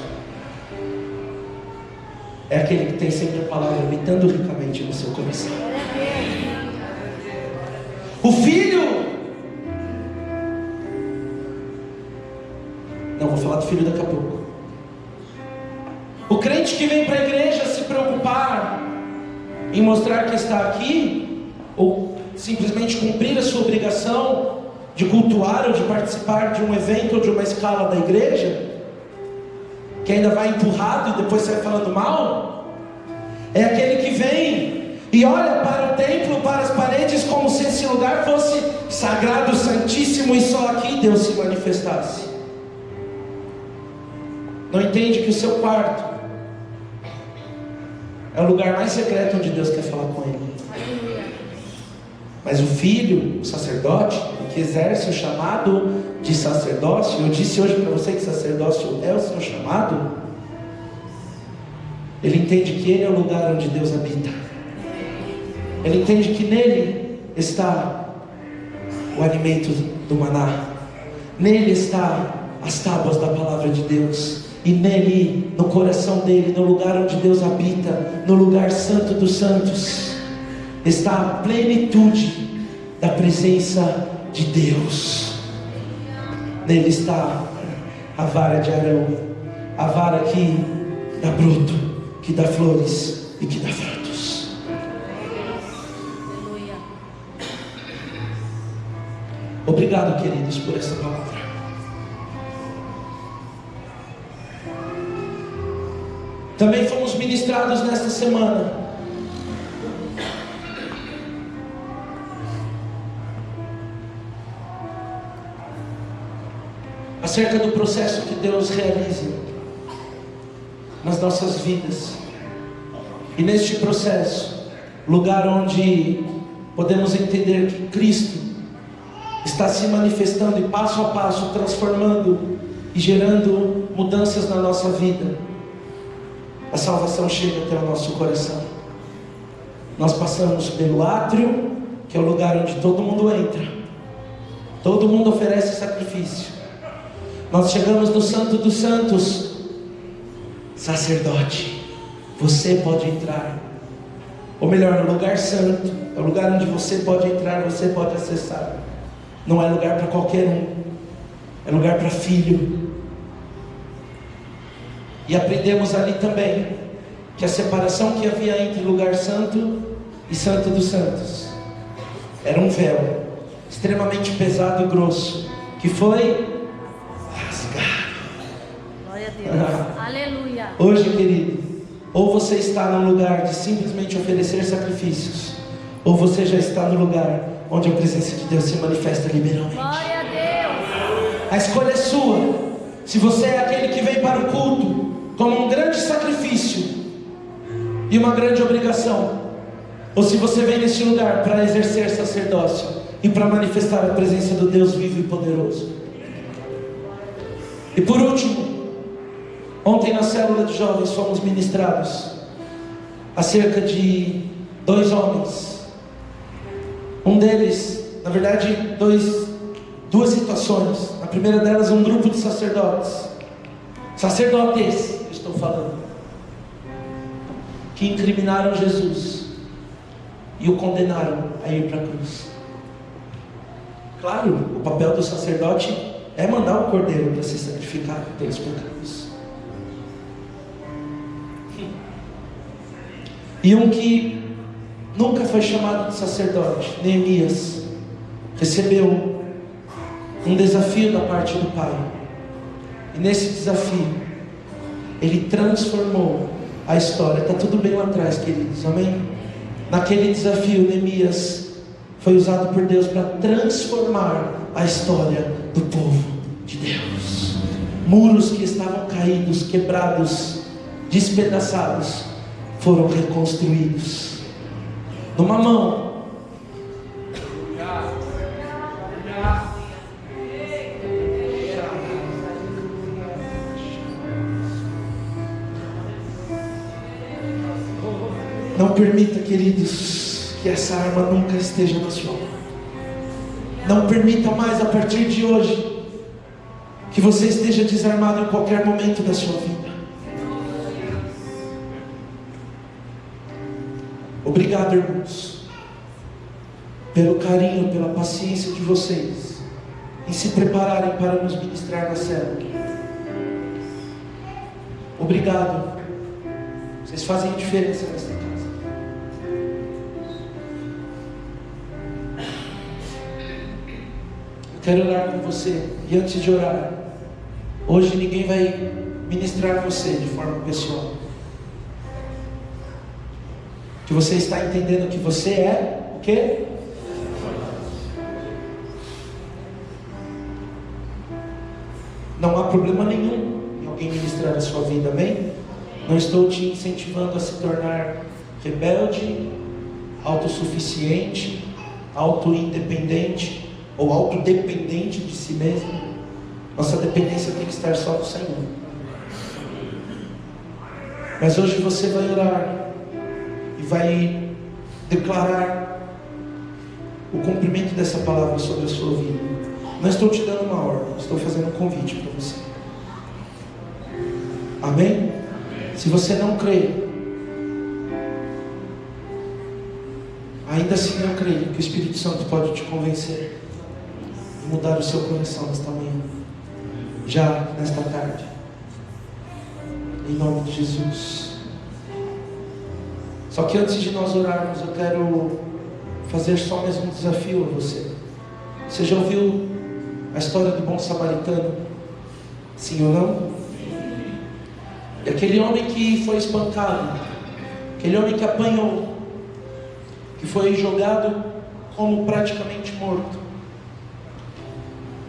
é aquele que tem sempre a palavra habitando ricamente no seu coração. O filho, não vou falar do filho daqui a pouco. O crente que vem para a igreja se preocupar em mostrar que está aqui, ou simplesmente cumprir a sua obrigação de cultuar ou de participar de um evento ou de uma escala da igreja, que ainda vai empurrado e depois sai falando mal, é aquele que vem e olha para o templo, para as paredes, como se esse lugar fosse sagrado, santíssimo, e só aqui Deus se manifestasse. Não entende que o seu quarto é o lugar mais secreto onde Deus quer falar com ele. Mas o filho, o sacerdote, que exerce o chamado de sacerdócio, eu disse hoje para você que sacerdócio é o seu chamado, ele entende que ele é o lugar onde Deus habita. Ele entende que nele está o alimento do maná, nele está as tábuas da palavra de Deus, e nele, no coração dele, no lugar onde Deus habita, no lugar santo dos santos, está a plenitude da presença de Deus. Nele está a vara de Arão, a vara que dá broto, que dá flores e que dá frutos. Obrigado, queridos, por essa palavra. Também fomos ministrados nesta semana acerca do processo que Deus realiza nas nossas vidas. E neste processo, lugar onde podemos entender que Cristo está se manifestando e passo a passo transformando e gerando mudanças na nossa vida, a salvação chega até o nosso coração. Nós passamos pelo átrio, que é o lugar onde todo mundo entra, todo mundo oferece sacrifício. Nós chegamos no Santo dos Santos. Sacerdote, você pode entrar, ou melhor, no lugar santo, é o lugar onde você pode entrar, você pode acessar. Não é lugar para qualquer um, é lugar para filho. E aprendemos ali também que a separação que havia entre lugar santo e Santo dos Santos era um véu extremamente pesado e grosso, que foi rasgado. Glória a Deus. Aleluia. Hoje, querido, ou você está no lugar de simplesmente oferecer sacrifícios, ou você já está no lugar onde a presença de Deus se manifesta liberalmente. Glória a Deus. A escolha é sua. Se você é aquele que vem para o culto como um grande sacrifício e uma grande obrigação, ou se você vem neste lugar para exercer sacerdócio e para manifestar a presença do Deus vivo e poderoso. E por último, ontem na célula de jovens fomos ministrados acerca de 2 homens. Um deles, na verdade, duas situações. A primeira delas, um grupo de sacerdotes, estou falando, que incriminaram Jesus e o condenaram a ir para a cruz. Claro, o papel do sacerdote é mandar o cordeiro para ser sacrificado pelos pecados. E um que nunca foi chamado de sacerdote, Neemias, recebeu um desafio da parte do Pai. E nesse desafio, ele transformou a história. Está tudo bem lá atrás, queridos, amém? Naquele desafio, Neemias foi usado por Deus para transformar a história do povo de Deus. Muros que estavam caídos, quebrados, despedaçados, foram reconstruídos. Numa mão, não permita, queridos, que essa arma nunca esteja na sua mão. Não permita mais, a partir de hoje, que você esteja desarmado em qualquer momento da sua vida. Obrigado, irmãos, pelo carinho, pela paciência de vocês em se prepararem para nos ministrar na célula. Obrigado. Vocês fazem a diferença nesta casa. Eu quero orar com você. E antes de orar, hoje ninguém vai ministrar você de forma pessoal. Que você está entendendo que você é o quê? Não há problema nenhum em alguém ministrar a sua vida, amém? Não estou te incentivando a se tornar rebelde, autossuficiente, auto-independente ou autodependente de si mesmo. Nossa dependência tem que estar só no Senhor. Mas hoje você vai orar e vai declarar o cumprimento dessa palavra sobre a sua vida. Não estou te dando uma ordem, estou fazendo um convite para você. Amém? Se você não crê, ainda assim não creio que o Espírito Santo pode te convencer e mudar o seu coração nesta manhã, já nesta tarde, em nome de Jesus. Só que antes de nós orarmos, eu quero fazer só mais um desafio a você. Você já ouviu a história do bom samaritano? Sim ou não? E aquele homem que foi espancado, aquele homem que apanhou, que foi jogado como praticamente morto,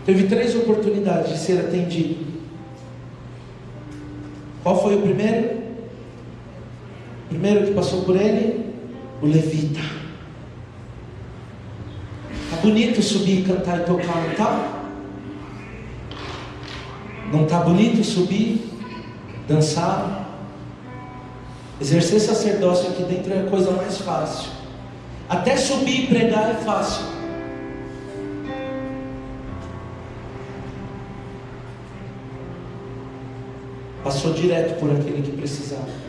teve 3 oportunidades de ser atendido. Qual foi o primeiro? O primeiro que passou por ele? O levita. Tá bonito subir, cantar e tocar, não tá? Não tá bonito subir, dançar? Exercer sacerdócio aqui dentro é a coisa mais fácil. Até subir e pregar é fácil. Passou direto por aquele que precisava.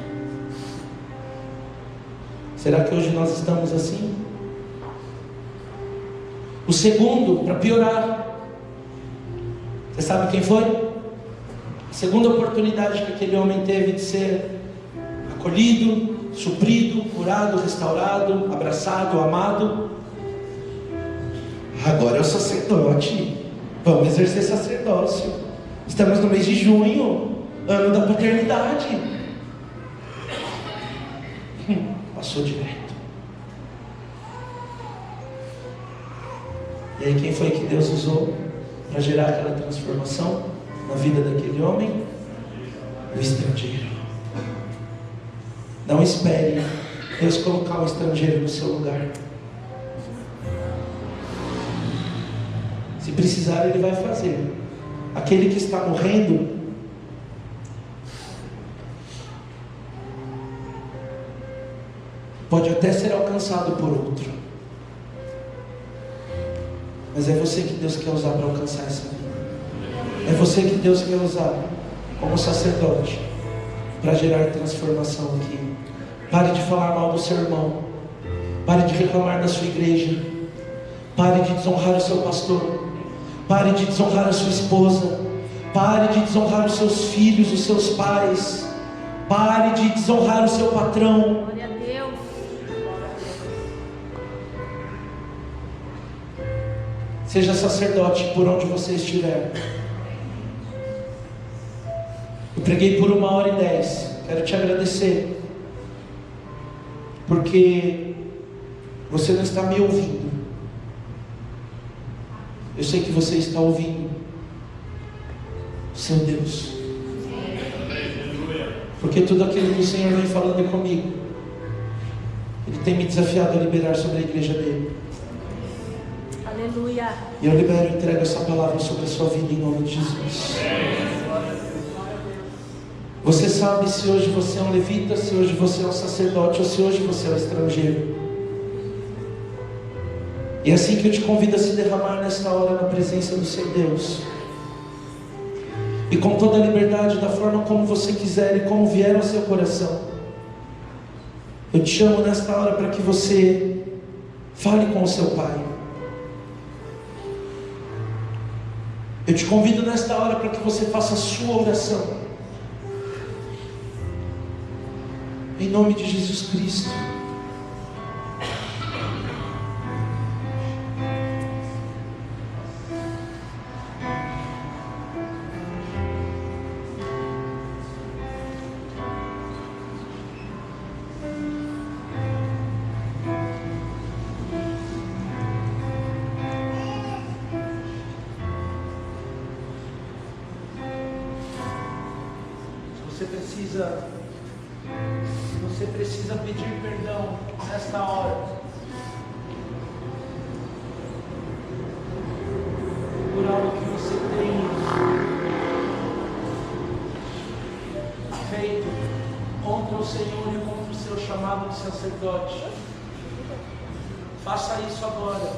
Será que hoje nós estamos assim? O segundo, para piorar, você sabe quem foi? A segunda oportunidade que aquele homem teve de ser acolhido, suprido, curado, restaurado, abraçado, amado. Agora é o sacerdote. Vamos exercer sacerdócio. Estamos no mês de junho, ano da paternidade. Passou direto. E aí quem foi que Deus usou para gerar aquela transformação na vida daquele homem? O estrangeiro. Não espere Deus colocar um estrangeiro no seu lugar. Se precisar, Ele vai fazer. Aquele que está morrendo, pode até ser alcançado por outro, mas é você que Deus quer usar para alcançar essa vida. É você que Deus quer usar como sacerdote para gerar transformação aqui. Pare de falar mal do seu irmão. Pare de reclamar da sua igreja. Pare de desonrar o seu pastor. Pare de desonrar a sua esposa. Pare de desonrar os seus filhos, os seus pais. Pare de desonrar o seu patrão. Glória a Deus. Seja sacerdote por onde você estiver. Eu preguei por 1h10. Quero te agradecer, porque você não está me ouvindo. Eu sei que você está ouvindo o seu Deus. Porque tudo aquilo que o Senhor vem falando comigo, Ele tem me desafiado a liberar sobre a igreja dele. Aleluia. E eu libero e entrego essa palavra sobre a sua vida em nome de Jesus. Você sabe se hoje você é um levita, se hoje você é um sacerdote, ou se hoje você é um estrangeiro. E é assim que eu te convido a se derramar nesta hora na presença do seu Deus. E com toda a liberdade, da forma como você quiser e como vier ao seu coração. Eu te chamo nesta hora para que você fale com o seu Pai. Eu te convido nesta hora para que você faça a sua oração. Em nome de Jesus Cristo. Você precisa pedir perdão nesta hora por algo que você tem feito contra o Senhor e contra o seu chamado de sacerdote. Faça isso agora.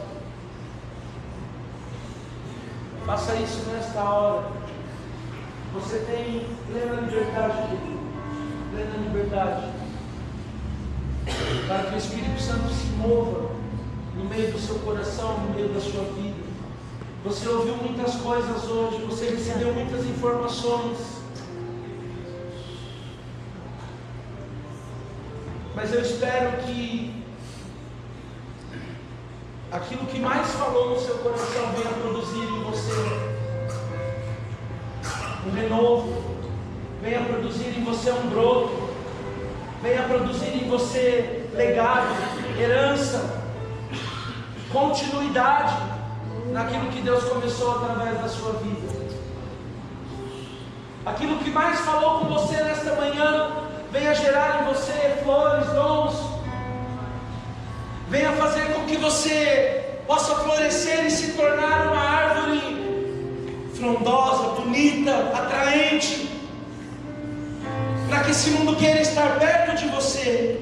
Faça isso nesta hora. Você tem plena liberdade, querido. Plena liberdade. Para que o Espírito Santo se mova no meio do seu coração, no meio da sua vida. Você ouviu muitas coisas hoje, você recebeu muitas informações. Mas eu espero que aquilo que mais falou no seu coração venha produzir em você um renovo, venha produzir em você um broto, venha produzir em você legado, herança, continuidade naquilo que Deus começou através da sua vida. Aquilo que mais falou com você nesta manhã, venha gerar em você flores, dons, venha fazer com que você possa florescer e se tornar uma árvore frondosa, bonita, atraente, para que esse mundo queira estar perto de você.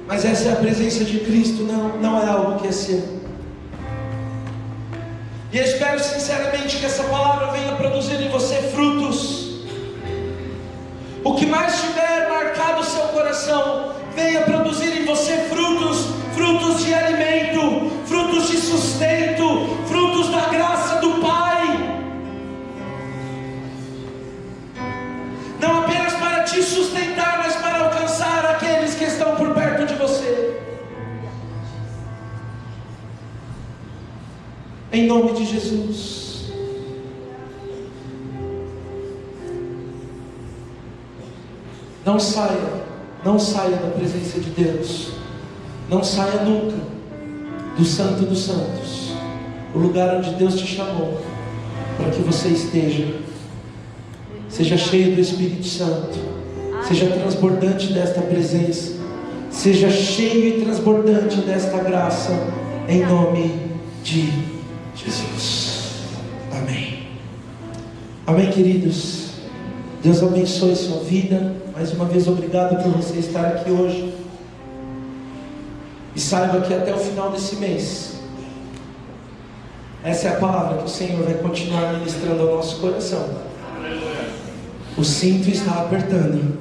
Mas essa é a presença de Cristo, não é algo que é seu. E eu espero sinceramente que essa palavra venha produzir em você frutos. O que mais tiver marcado o seu coração, venha produzir em você frutos, frutos de alimento, frutos de sustento, frutos da graça do Pai. Não apenas para te sustentar, mas para alcançar aqueles que estão por perto de você. Em nome de Jesus. Não saia da presença de Deus. Não saia nunca do Santo dos Santos, o lugar onde Deus te chamou, para que você esteja. Seja cheio do Espírito Santo, seja transbordante desta presença, seja cheio e transbordante desta graça, em nome de Jesus. Amém. Amém, queridos. Deus abençoe sua vida. Mais uma vez, obrigado por você estar aqui hoje. E saiba que até o final desse mês, essa é a palavra que o Senhor vai continuar ministrando ao nosso coração. O cinto está apertando.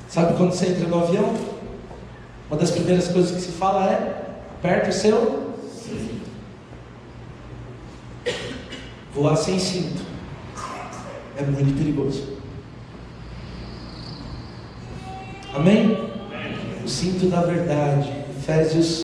Sabe quando você entra no avião? Uma das primeiras coisas que se fala é: aperta o seu cinto. Voar sem cinto é muito perigoso. Amém? O cinto da verdade. Efésios